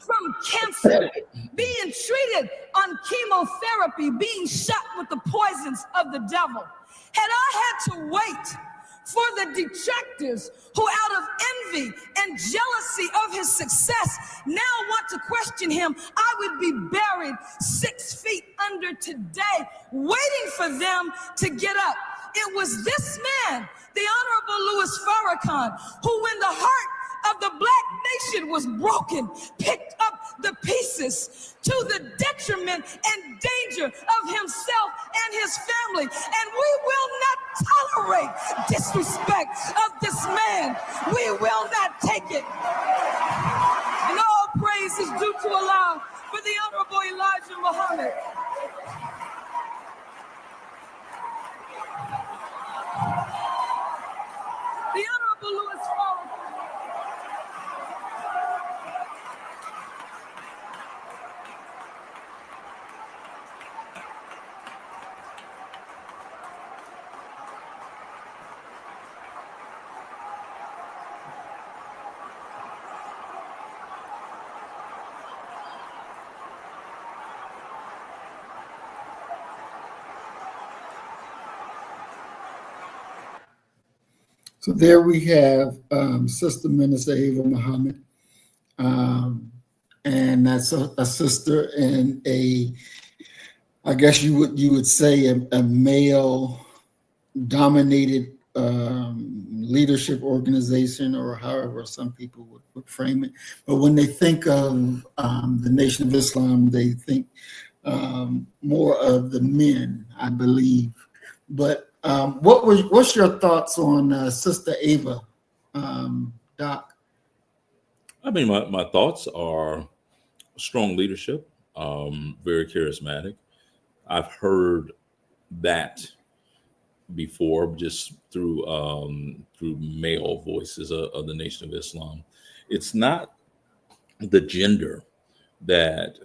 K: from cancer, being treated on chemotherapy, being shot with the poisons of the devil. Had I had to wait for the detractors who out of envy and jealousy of his success now want to question him, I would be buried 6 feet under today, waiting for them to get up. It was this man, the Honorable Louis Farrakhan, who when the heart of the black nation was broken, picked up the pieces to the detriment and danger of himself and his family. And we will not tolerate disrespect of this man. We will not take it. And all praise is due to Allah for the Honorable Elijah Muhammad. The Honorable Louis Farrakhan.
A: So there we have Sister Minister Ava Muhammad, and that's a sister in I guess you would say a male-dominated leadership organization, or however some people would frame it. But when they think of the Nation of Islam, they think more of the men, I believe. But what's your thoughts on Sister Ava, Doc?
B: I mean, my thoughts are strong leadership, very charismatic. I've heard that before just through male voices of the Nation of Islam. It's not the gender that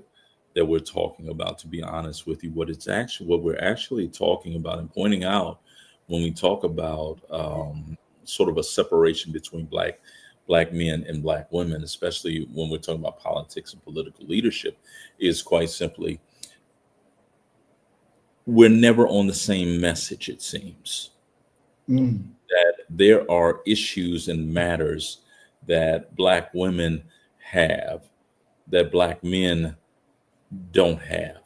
B: we're talking about, to be honest with you. What we're actually talking about and pointing out when we talk about sort of a separation between black men and black women, especially when we're talking about politics and political leadership, is quite simply, we're never on the same message, it seems. That there are issues and matters that black women have that black men don't have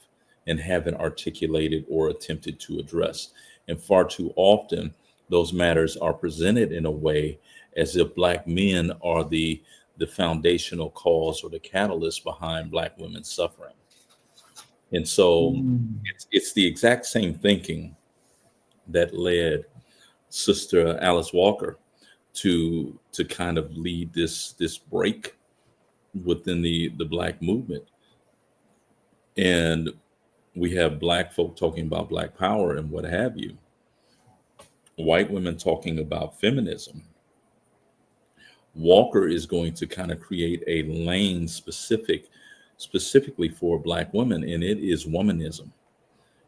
B: and haven't articulated or attempted to address. And far too often, those matters are presented in a way as if black men are the foundational cause or the catalyst behind black women's suffering. And so it's the exact same thinking that led Sister Alice Walker to kind of lead this break within the black movement. And we have black folk talking about black power and what have you, white women talking about feminism. Walker is going to kind of create a lane specifically for black women, and it is womanism.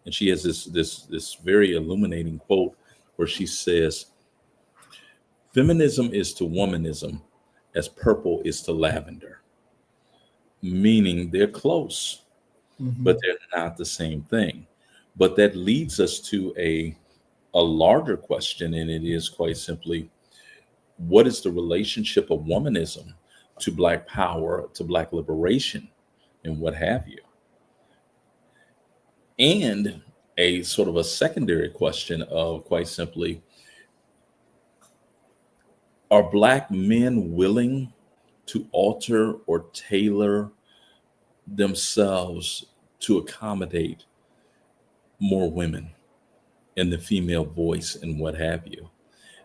B: And she has this very illuminating quote where she says, "Feminism is to womanism as purple is to lavender," meaning they're close, but they're not the same thing. But that leads us to a larger question, and it is quite simply, what is the relationship of womanism to black power, to black liberation, and what have you? And a sort of a secondary question of, quite simply, are black men willing to alter or tailor themselves to accommodate more women and the female voice and what have you?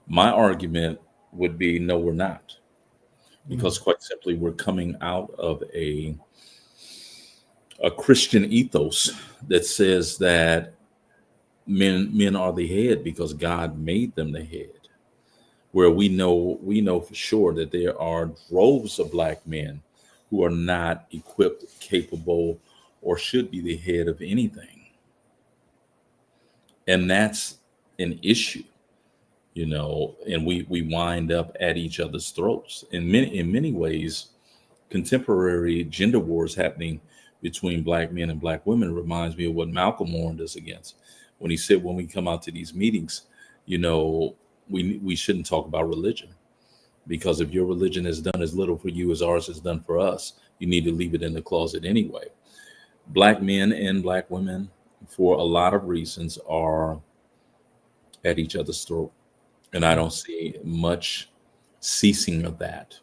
B: My argument would be no, we're not, because quite simply, we're coming out of a Christian ethos that says that men are the head because God made them the head, where we know for sure that there are droves of black men who are not equipped, capable, or should be the head of anything. And that's an issue, and we wind up at each other's throats. In many ways, contemporary gender wars happening between black men and black women reminds me of what Malcolm warned us against when he said, when we come out to these meetings, we shouldn't talk about religion, because if your religion has done as little for you as ours has done for us, you need to leave it in the closet anyway. Black men and black women, for a lot of reasons, are at each other's throat. And I don't see much ceasing of that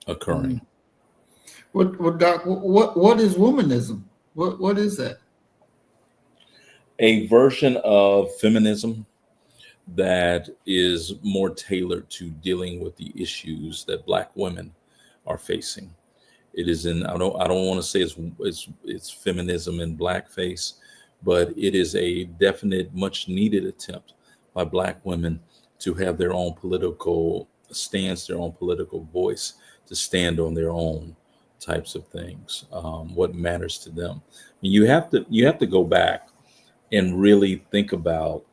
B: occurring.
A: Doc, what is womanism? What is that?
B: A version of feminism that is more tailored to dealing with the issues that black women are facing. It is I don't want to say it's feminism in blackface, but it is a definite, much needed attempt by black women to have their own political stance, their own political voice, to stand on their own types of things, what matters to them. I mean, you have to go back and really think about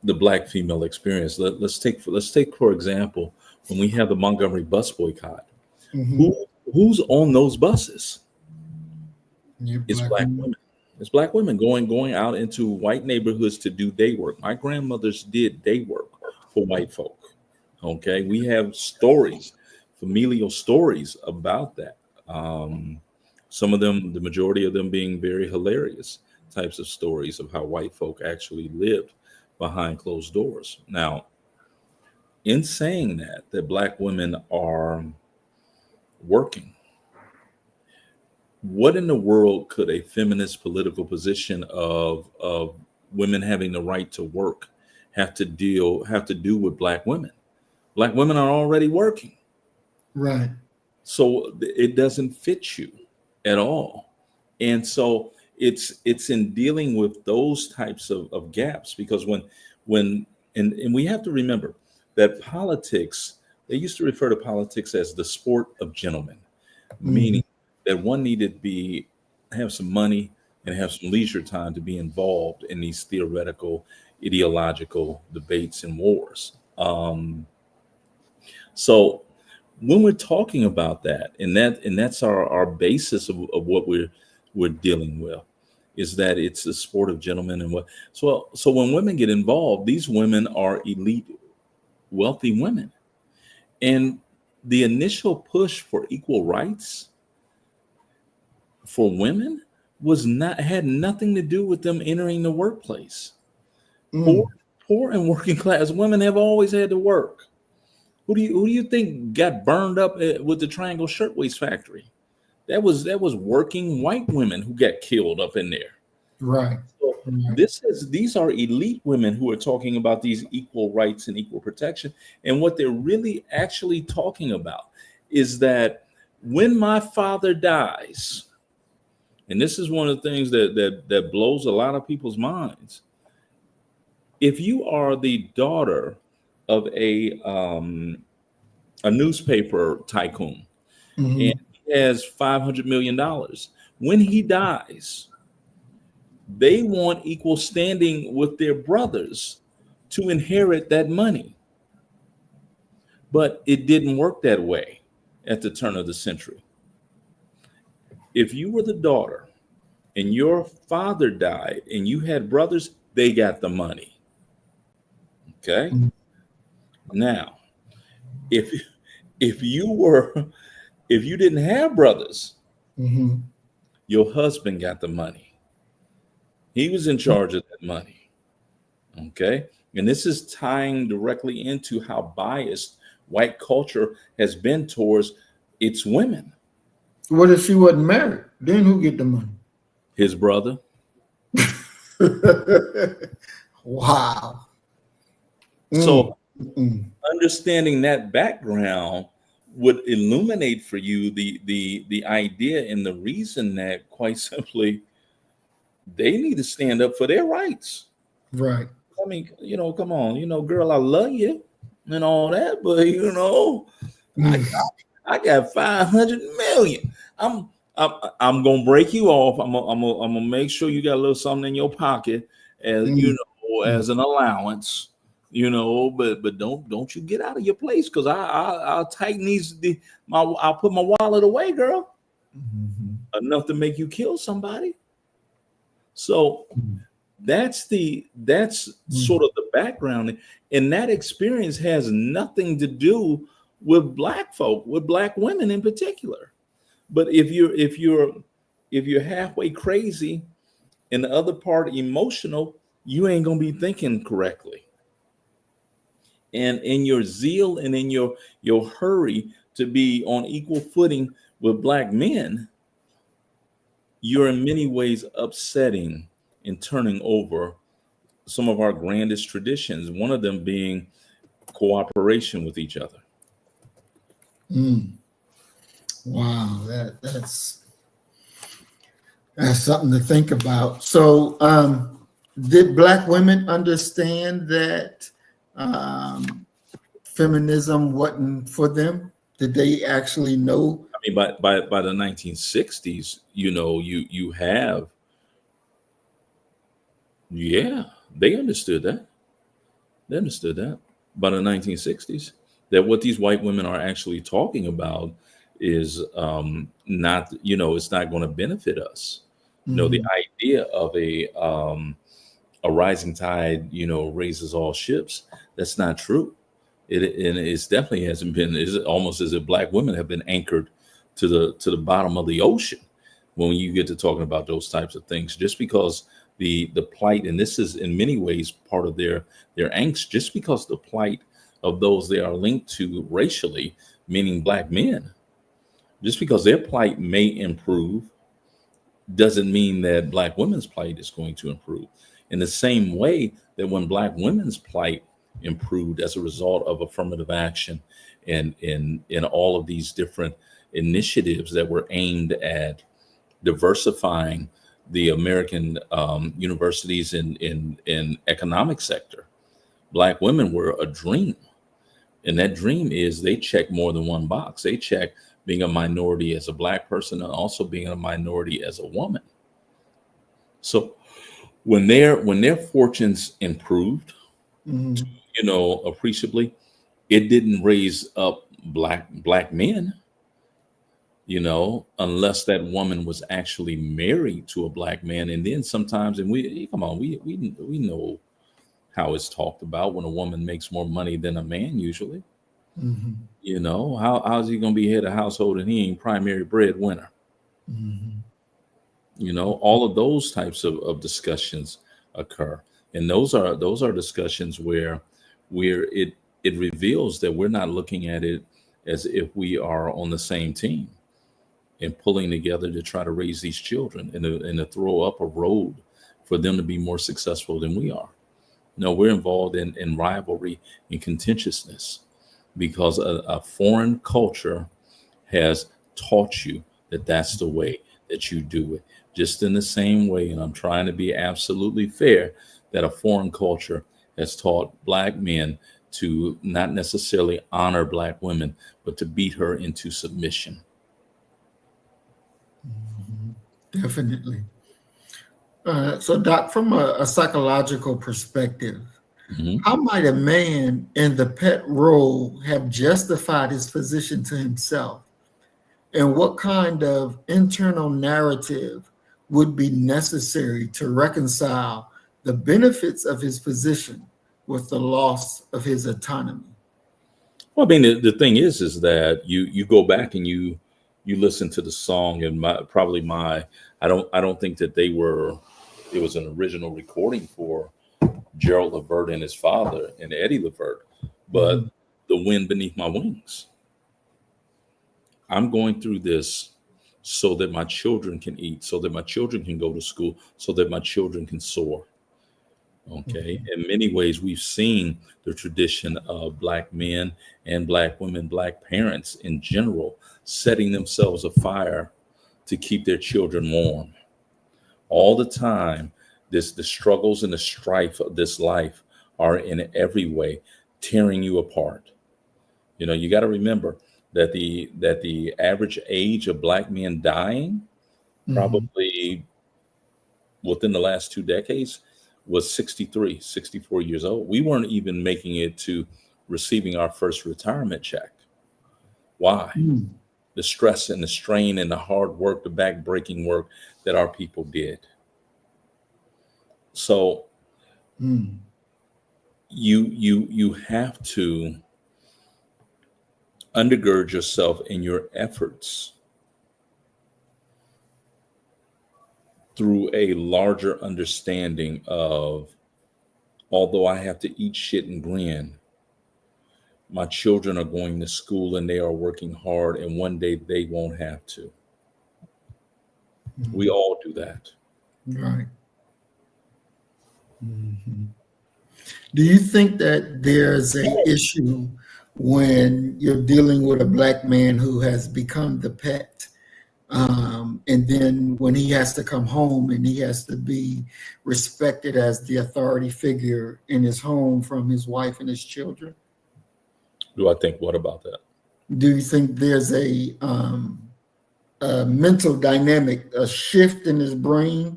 B: the black female experience. Let's take for example, when we have the Montgomery bus boycott, who's on those buses? It's black women. It's black women going out into white neighborhoods to do day work. My grandmothers did day work for white folk. Okay, we have stories, familial stories about that. Some of them, the majority of them, being very hilarious types of stories of how white folk actually lived behind closed doors. Now, in saying that black women are working, what in the world could a feminist political position of women having the right to work have to do with black women? Black women are already working.
A: Right. So
B: it doesn't fit you at all. And so it's in dealing with those types of gaps, because when we have to remember that politics, they used to refer to politics as the sport of gentlemen, meaning that one needed to have some money, and have some leisure time to be involved in these theoretical, ideological debates and wars. So when we're talking about that, and that's our basis of what we're dealing with, is that it's a sport of gentlemen. And so when women get involved, these women are elite, wealthy women, and the initial push for equal rights for women had nothing to do with them entering the workplace. Poor and working class women have always had to work. Who do you think got burned up with the Triangle Shirtwaist Factory? That was working white women who got killed up in there.
A: Right.
B: So these are elite women who are talking about these equal rights and equal protection. And what they're really actually talking about is that when my father dies, and this is one of the things that blows a lot of people's minds. If you are the daughter of a newspaper tycoon, and he has $500 million, when he dies, they want equal standing with their brothers to inherit that money. But it didn't work that way at the turn of the century. If you were the daughter and your father died and you had brothers, they got the money. Okay. Now, if you didn't have brothers, your husband got the money. He was in charge of that money. Okay. And this is tying directly into how biased white culture has been towards its women.
A: What if she wasn't married? Then who get the money?
B: His brother.
A: Wow.
B: So understanding that background would illuminate for you the idea and the reason that, quite simply, they need to stand up for their rights.
A: Right.
B: I mean, come on, girl, I love you and all that, but I got 500 million. I'm gonna break you off. I'm gonna make sure you got a little something in your pocket as as an allowance. But don't you get out of your place, because I'll tighten I'll put my wallet away, girl. Enough to make you kill somebody. So that's sort of the background, and that experience has nothing to do with black folk, with black women in particular. But if you're halfway crazy and the other part emotional, you ain't gonna be thinking correctly. And in your zeal and in your hurry to be on equal footing with black men, you're in many ways upsetting and turning over some of our grandest traditions, one of them being cooperation with each other.
A: Wow, that's something to think about. So did black women understand that feminism wasn't for them? Did they actually know?
B: I mean, by the 1960s, you have, they understood that. They understood that by the 1960s, that what these white women are actually talking about is not, it's not going to benefit us. The idea of a rising tide, raises all ships. That's not true. It definitely hasn't been. It's almost as if black women have been anchored to the bottom of the ocean when you get to talking about those types of things. Just because the plight, and this is in many ways part of their angst, just because the plight of those they are linked to racially, meaning black men, just because their plight may improve, doesn't mean that black women's plight is going to improve. In the same way that when black women's plight improved as a result of affirmative action and in all of these different initiatives that were aimed at diversifying the American universities in economic sector, black women were a dream. And that dream is they check more than one box. They check being a minority as a black person and also being a minority as a woman. So when their fortunes improved,
A: Mhm.
B: appreciably, it didn't raise up black men, unless that woman was actually married to a black man. And then sometimes, and we know how it's talked about when a woman makes more money than a man usually.
A: Mhm.
B: How's he gonna be head of household and he ain't primary breadwinner?
A: Mhm.
B: All of those types of discussions occur. And those are discussions where it reveals that we're not looking at it as if we are on the same team and pulling together to try to raise these children and to throw up a road for them to be more successful than we are. No, we're involved in rivalry and contentiousness because a foreign culture has taught you that that's the way that you do it. Just in the same way, and I'm trying to be absolutely fair, that a foreign culture has taught black men to not necessarily honor black women, but to beat her into submission.
A: Mhm. Definitely. So, Doc, from a psychological perspective,
B: Mhm.
A: how might a man in the pet role have justified his position to himself? And what kind of internal narrative would be necessary to reconcile the benefits of his position with the loss of his autonomy?
B: Well, I mean, the thing is that you go back and you listen to the song and I don't think that it was an original recording for Gerald Levert and his father and Eddie Levert, but
A: Mhm.
B: The Wind Beneath My Wings. I'm going through this so that my children can eat, so that my children can go to school, so that my children can soar. Okay. In many ways, we've seen the tradition of black men and black women, black parents in general, setting themselves afire to keep their children warm. All the time, the struggles and the strife of this life are in every way tearing you apart. You got to remember that the average age of black men dying
A: Mhm.
B: probably within the last 2 decades was 63, 64 years old. We weren't even making it to receiving our first retirement check. Why?
A: Mhm.
B: The stress and the strain and the hard work, the back-breaking work that our people did. So
A: Mhm.
B: you have to undergird yourself in your efforts through a larger understanding of, although I have to eat shit and grin, my children are going to school and they are working hard, and one day they won't have to. We
A: Mhm.
B: all do that.
A: Right. Mhm. Do you think that there's a issue when you're dealing with a black man who has become the pet? And then when he has to come home and he has to be respected as the authority figure in his home from his wife and his children?
B: Do I think what about that?
A: Do you think there's a mental dynamic, a shift in his brain?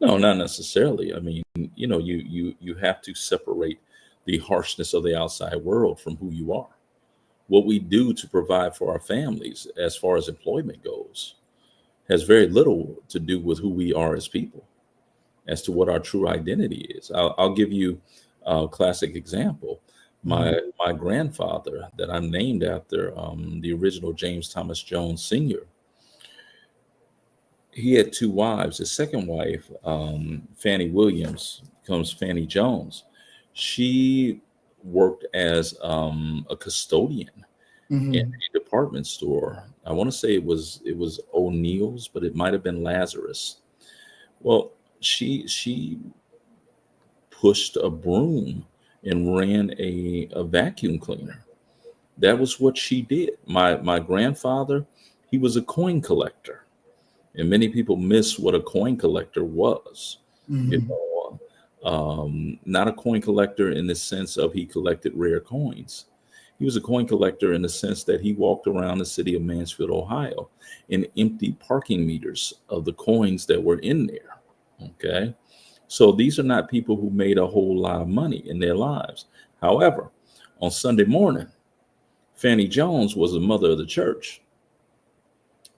B: No, not necessarily. I mean, you have to separate the harshness of the outside world from who you are. What we do to provide for our families as far as employment goes has very little to do with who we are as people, as to what our true identity is. I'll give you a classic example.
A: Mhm.
B: My grandfather, that I'm named after, the original James Thomas Jones Sr., he had two wives. His second wife, Fannie Williams, becomes Fannie Jones. She worked as a custodian in
A: Mhm.
B: a department store. I want to say it was O'Neill's, but it might have been Lazarus. Well, she pushed a broom and ran a vacuum cleaner. That was what she did. My grandfather, he was a coin collector, and many people miss what a coin collector was. You
A: Mhm.
B: know, not a coin collector in the sense of he collected rare coins. He was a coin collector in the sense that he walked around the city of Mansfield, Ohio, and emptied parking meters of the coins that were in there. Okay. So these are not people who made a whole lot of money in their lives. However, on Sunday morning, Fannie Jones was a mother of the church.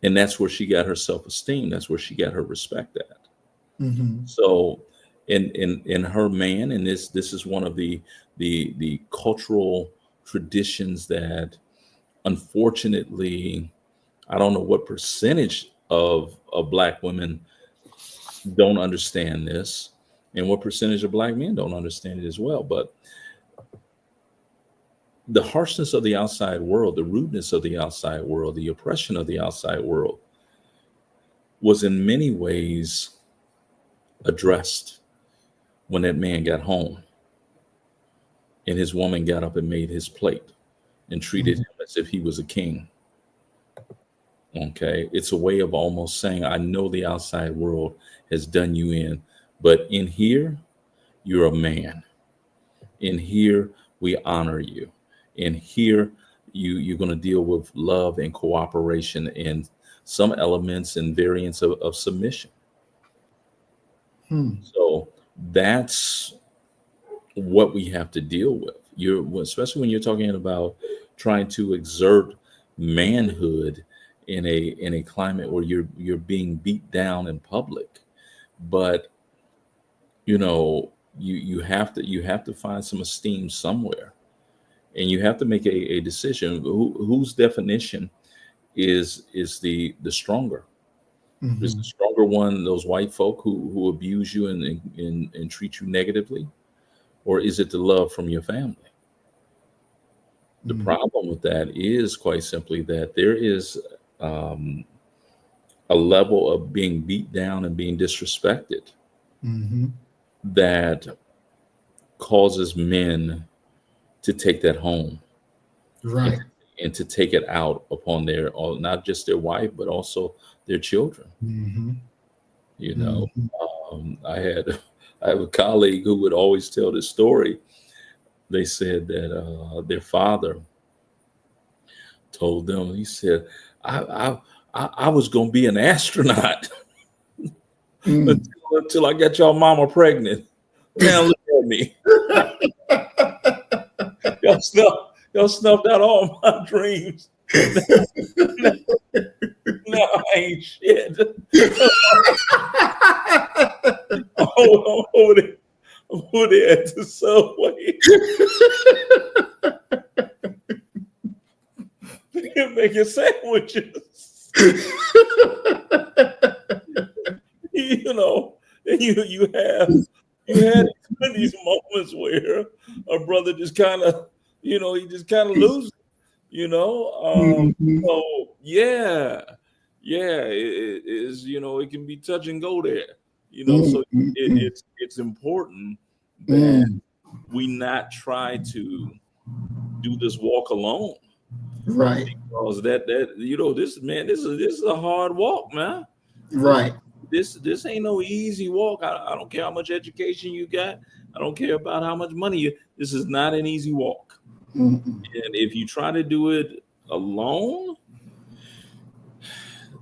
B: And that's where she got her self-esteem. That's where she got her respect at.
A: Mm-hmm.
B: So in her man, and this is one of the cultural traditions that, unfortunately, I don't know what percentage of Black women don't understand this, and what percentage of Black men don't understand it as well. But the harshness of the outside world, the rudeness of the outside world, the oppression of the outside world was in many ways addressed when that man got home and his woman got up and made his plate and treated him as if he was a king. Okay. It's a way of almost saying, I know the outside world has done you in, but in here, you're a man. In here, we honor you. In here, you're going to deal with love and cooperation and some elements and variants of submission. So that's what we have to deal with. Especially when you're talking about trying to exert manhood in a climate where you're being beat down in public. But you have to find some esteem somewhere, and you have to make a decision. Whose definition is the stronger?
A: Mm-hmm.
B: Is the stronger one those white folk who abuse you and treat you negatively, or is it the love from your family? The problem with that is quite simply that there is a level of being beat down and being disrespected that causes men to take that home,
A: right,
B: and to take it out upon not just their wife, but also their children. I have a colleague who would always tell this story. They said that their father told them, he said, I was going to be an astronaut until I got y'all mama pregnant. Now look at me. Y'all snuffed out all my dreams. Now I ain't shit. I'm over there at the subway. You're making sandwiches. You had these moments where a brother just kind of, he just kind of loses. So it is, it can be touch and go there, so it's important that we not try to do this walk alone,
A: right?
B: Because this is a hard walk, man.
A: Right.
B: This ain't no easy walk. I don't care how much education you got. I don't care about how much money this is not an easy walk. And if you try to do it alone,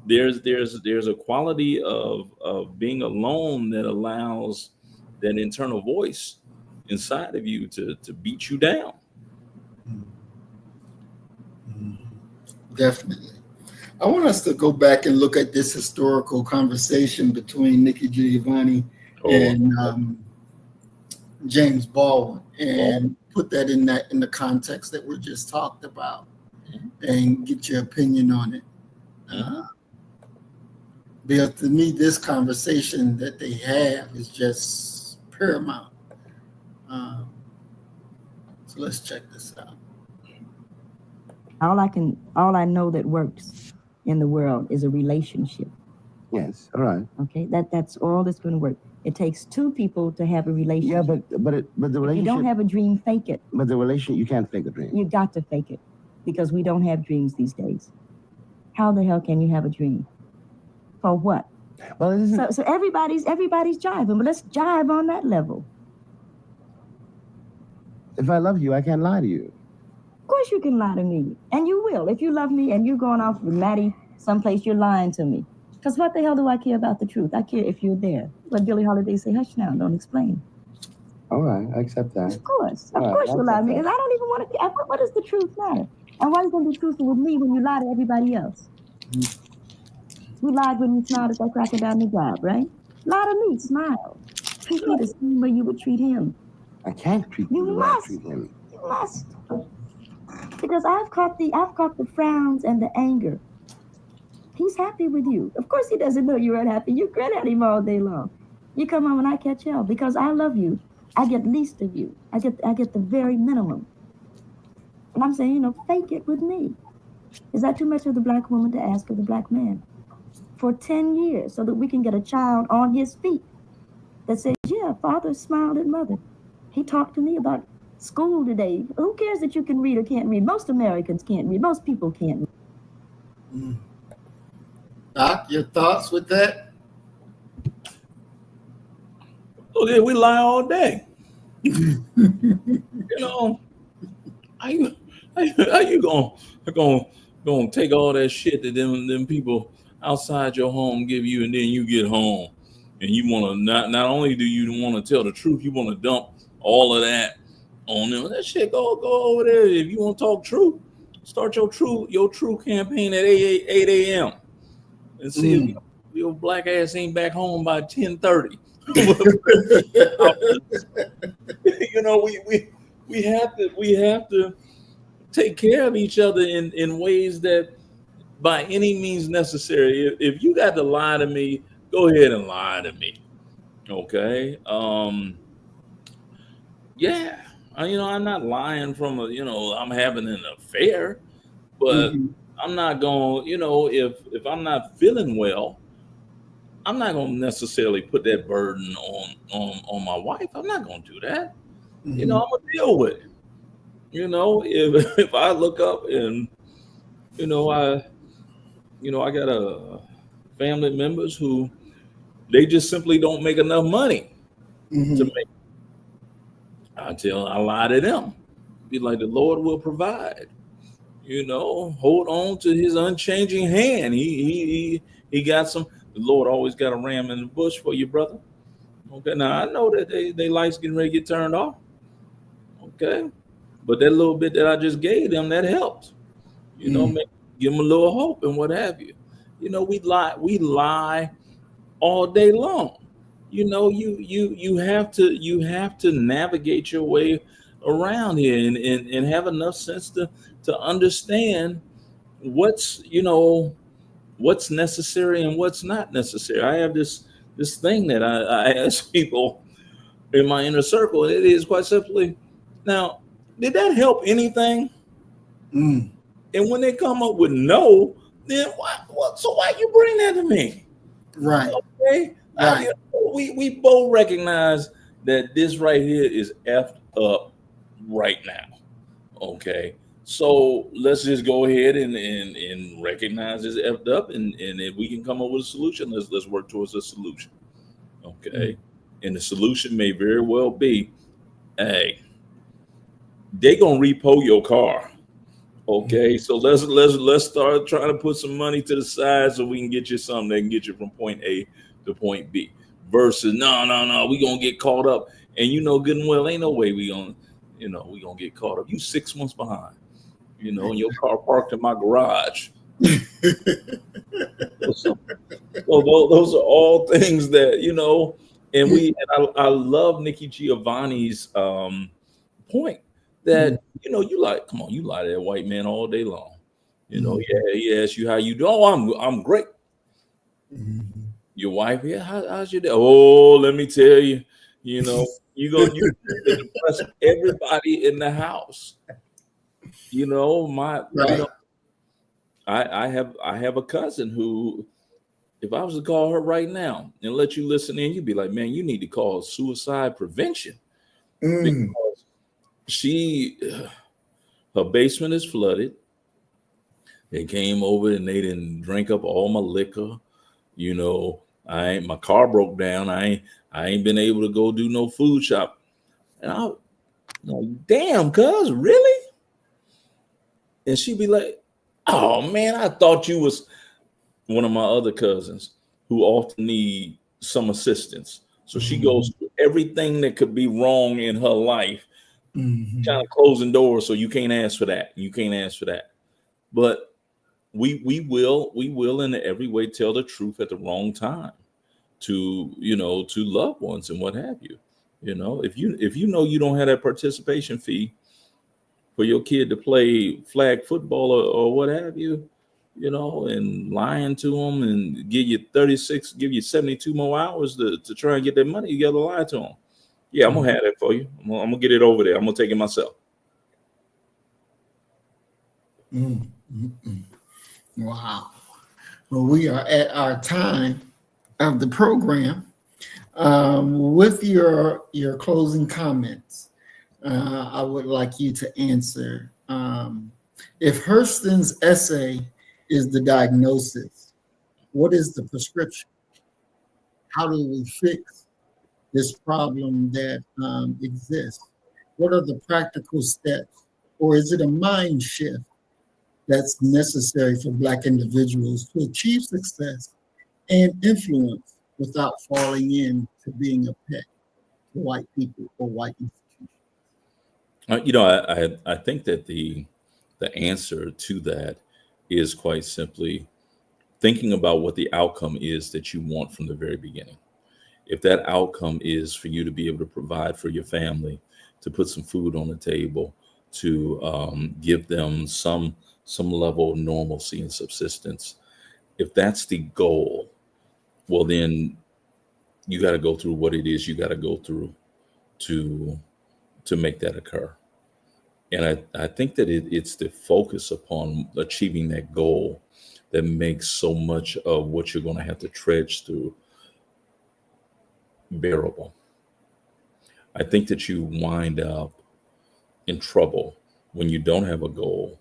B: there's a quality of being alone that allows that internal voice inside of you to beat you down.
A: Definitely. I want us to go back and look at this historical conversation between Nikki Giovanni and James Baldwin, and put that in the context that we just talked about, and get your opinion on it. Because to me, this conversation that they have is just paramount. So let's check this out.
L: All I know that works in the world is a relationship.
M: Yes, all right.
L: Okay, that's all that's going to work. It takes two people to have a relationship.
M: Yeah, but the relationship.
L: If you don't have a dream, fake it.
M: But the relationship, you can't fake a dream.
L: You got to fake it, because we don't have dreams these days. How the hell can you have a dream? For what?
M: Well,
L: so everybody's jiving, but let's jive on that level.
M: If I love you, I can't lie to you.
L: Of course you can lie to me, and you will. If you love me and you're going off with Maddie someplace, you're lying to me. Because what the hell do I care about the truth? I care if you're there. What Billie Holiday say, hush now, don't explain.
M: All right, I accept that.
L: Of course
M: All right,
L: you lie to me, because I don't even want to. What does the truth matter? And why are you going to be truthful with me when you lie to everybody else? You lied when you smiled at that cracker down the job, right? Lie to me, smile. Treat me the same way you would treat him.
M: I can't treat you the way I treat him.
L: You must. Because I've caught the frowns and the anger. He's happy with you. Of course he doesn't know you're unhappy. You grin at him all day long. You come home and I catch hell because I love you. I get least of you. I get the very minimum. And I'm saying, fake it with me. Is that too much of the black woman to ask of the black man? For 10 years, so that we can get a child on his feet that says, yeah, father smiled at mother. He talked to me about school today. Who cares that you can read or can't read? Most Americans can't read. Most people can't read.
A: Doc, your thoughts with that?
B: Okay, we lie all day. How you gonna take all that shit that them people outside your home give you, and then you get home and you want to not only do you want to tell the truth, you want to dump all of that on them. That shit go over there. If you want to talk truth, start your true campaign at 8 a.m. and see if your black ass ain't back home by 10:30. We have to take care of each other in ways that by any means necessary. If you got to lie to me, go ahead and lie to me. Okay. Yeah. I'm not lying from I'm having an affair, but I'm not going, if I'm not feeling well, I'm not going to necessarily put that burden on my wife. I'm not going to do that. I'm going to deal with it. If I look up and, I got a family members who they just simply don't make enough money to make. I lie to them. Be like, the Lord will provide. Hold on to his unchanging hand. He got some. The Lord always got a ram in the bush for you, brother. Okay, now I know that they lights getting ready to get turned off. Okay, but that little bit that I just gave them, that helped. Give them a little hope and what have you. We lie all day long. You have to navigate your way around here and have enough sense to understand what's necessary and what's not necessary. I have this thing that I ask people in my inner circle. It is quite simply, now, did that help anything? And when they come up with no, then what? So why you bring that to me?
A: Right.
B: Okay. Right. We both recognize that this right here is effed up right now. Okay. So let's just go ahead and recognize it's effed up, and if we can come up with a solution, let's work towards a solution. Okay. And the solution may very well be, hey, they gonna repo your car. Okay, so let's start trying to put some money to the side so we can get you something that can get you from point A to point B. Versus no, we gonna get caught up, and good and well ain't no way we gonna get caught up. You 6 months behind, and your car parked in my garage. So those are all things that and I love Nikki Giovanni's point that you lie to that white man all day long. He asks you how you do. Oh, I'm great. Your wife, yeah, how's your day? Oh, let me tell you, you depress everybody in the house. I have a cousin who, if I was to call her right now and let you listen in, you'd be like, man, you need to call suicide prevention because her basement is flooded. They came over and they didn't drink up all my liquor. My car broke down. I ain't been able to go do no food shop. And I like, damn, cuz, really? And she'd be like, oh man, I thought you was one of my other cousins who often need some assistance. So she goes through everything that could be wrong in her life, kind of closing doors. So you can't ask for that. You can't ask for that. But we will in every way tell the truth at the wrong time to, to loved ones and what have you. If you know you don't have that participation fee for your kid to play flag football or what have you, and lying to them and give you 72 more hours to try and get that money, you got to lie to them. Yeah, I'm gonna have that for you. I'm gonna get it over there. I'm gonna take it myself.
A: Wow. Well, we are at our time of the program. With your closing comments, I would like you to answer. If Hurston's essay is the diagnosis, what is the prescription? How do we fix this problem that exists? What are the practical steps? Or is it a mind shift that's necessary for Black individuals to achieve success and influence without falling into being a pet to white people or white institutions?
B: I think that the answer to that is quite simply thinking about what the outcome is that you want from the very beginning. If that outcome is for you to be able to provide for your family, to put some food on the table, to give them some level of normalcy and subsistence, if that's the goal, well, then you got to go through what it is you got to go through to make that occur. And I think that it's the focus upon achieving that goal that makes so much of what you're going to have to trudge through bearable. I think that you wind up in trouble when you don't have a goal,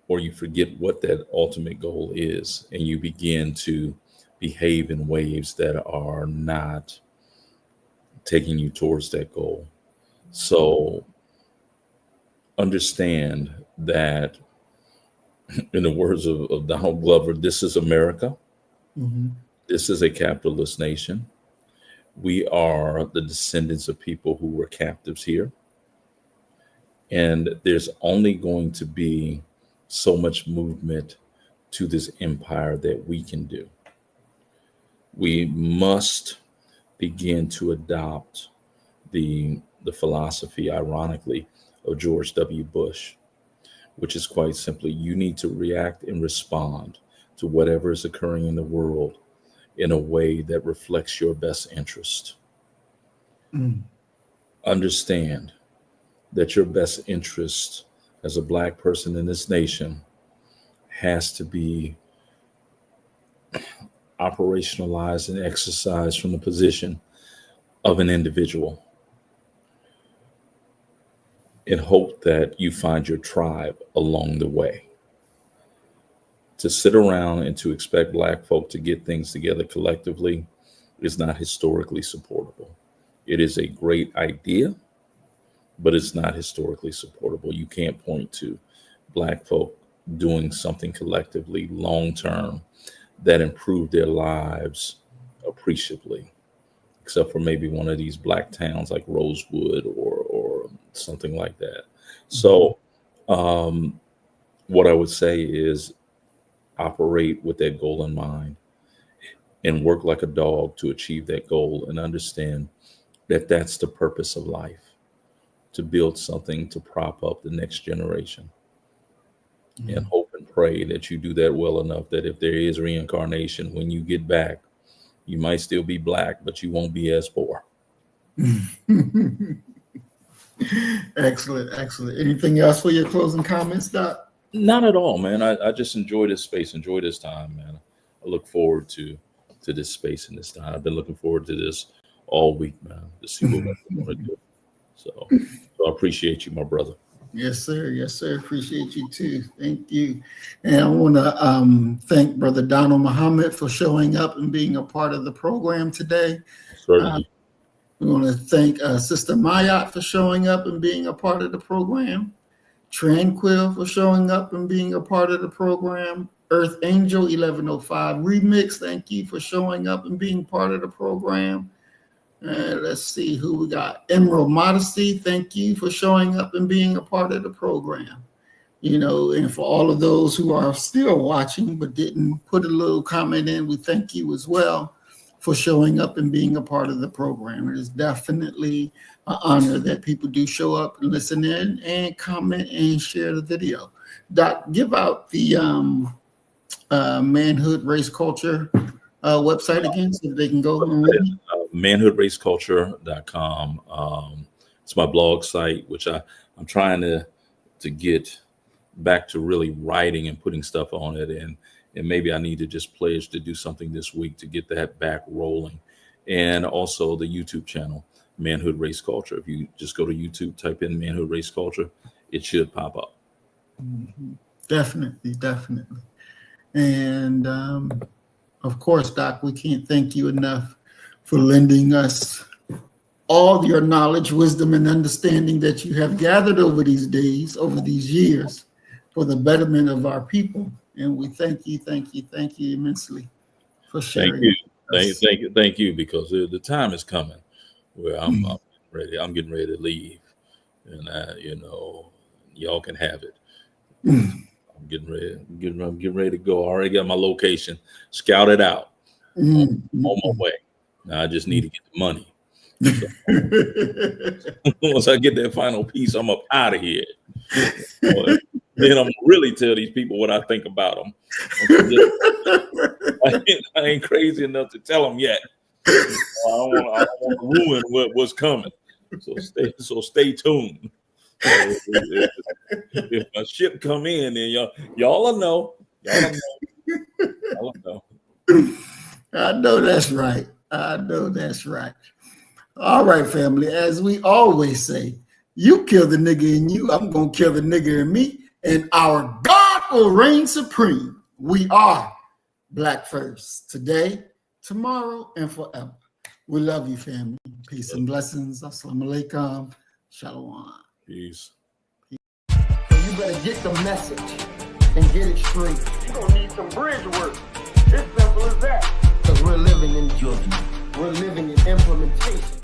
B: or you forget what that ultimate goal is, and you begin to behave in ways that are not taking you towards that goal. So understand that, in the words of Donald Glover, this is America. This is a capitalist nation. We are the descendants of people who were captives here. And there's only going to be so much movement to this empire that we can do. We must begin to adopt the philosophy, ironically, of George W. Bush, which is quite simply, you need to react and respond to whatever is occurring in the world in a way that reflects your best interest. Understand that your best interest as a Black person in this nation has to be operationalized and exercised from the position of an individual, in hope that you find your tribe along the way. To sit around and to expect Black folk to get things together collectively is not historically supportable. It is a great idea, but it's not historically supportable. You can't point to Black folk doing something collectively long-term that improved their lives appreciably, except for maybe one of these Black towns like Rosewood or something like that. So what I would say is operate with that goal in mind and work like a dog to achieve that goal, and understand that that's the purpose of life, to build something to prop up the next generation. And hope and pray that you do that well enough that if there is reincarnation, when you get back, you might still be Black, but you won't be as poor.
A: Excellent. Anything else for your closing comments, Doc?
B: Not at all, man. I just enjoy this space, enjoy this time, man. I look forward to this space and this time. I've been looking forward to this all week, man, to see what we're going to do. So I appreciate you, my brother.
A: Yes, sir. Appreciate you too. Thank you. And I want to thank Brother Donald Muhammad for showing up and being a part of the program today.
B: Certainly.
A: We want to thank Sister Mayat for showing up and being a part of the program. Tranquil for showing up and being a part of the program. Earth Angel 1105 Remix, thank you for showing up and being part of the program. Let's see who we got. Emerald Modesty, thank you for showing up and being a part of the program. You know, and for all of those who are still watching but didn't put a little comment in, we thank you as well for showing up and being a part of the program. It is definitely an honor that people do show up and listen in and comment and share the video. Doc, give out the Manhood Race Culture website again so they can go and read it.
B: manhoodraceculture.com. It's my blog site, which I'm trying to get back to really writing and putting stuff on it, and maybe I need to just pledge to do something this week to get that back rolling. And also the YouTube channel, Manhood Race Culture. If you just go to YouTube, type in Manhood Race Culture, it should pop up.
A: Mm-hmm. Definitely. And of course, Doc, we can't thank you enough for lending us all your knowledge, wisdom, and understanding that you have gathered over these days, over these years, for the betterment of our people. And we thank you immensely for sharing.
B: Thank you, because the time is coming where I'm ready. I'm getting ready to leave, and y'all can have it. I'm getting ready to go. I already got my location scouted out. I'm on my way. Now I just need to get the money. So, once I get that final piece, I'm up out of here. Then I'm really tell these people what I think about them. I ain't crazy enough to tell them yet. I don't want to ruin what's coming. So stay tuned. If my ship come in, then y'all will know. Y'all will know.
A: I know that's right. All right, family. As we always say, you kill the nigga in you, I'm gonna kill the nigga in me, and our God will reign supreme. We are Black first, today, tomorrow, and forever. We love you, family. Peace and blessings. Assalamu alaikum. Shalom.
B: Peace.
A: So you better get the message and get it straight.
H: You're gonna need some bridge work. It's simple as that.
A: Because we're living in judgment. We're living in implementation.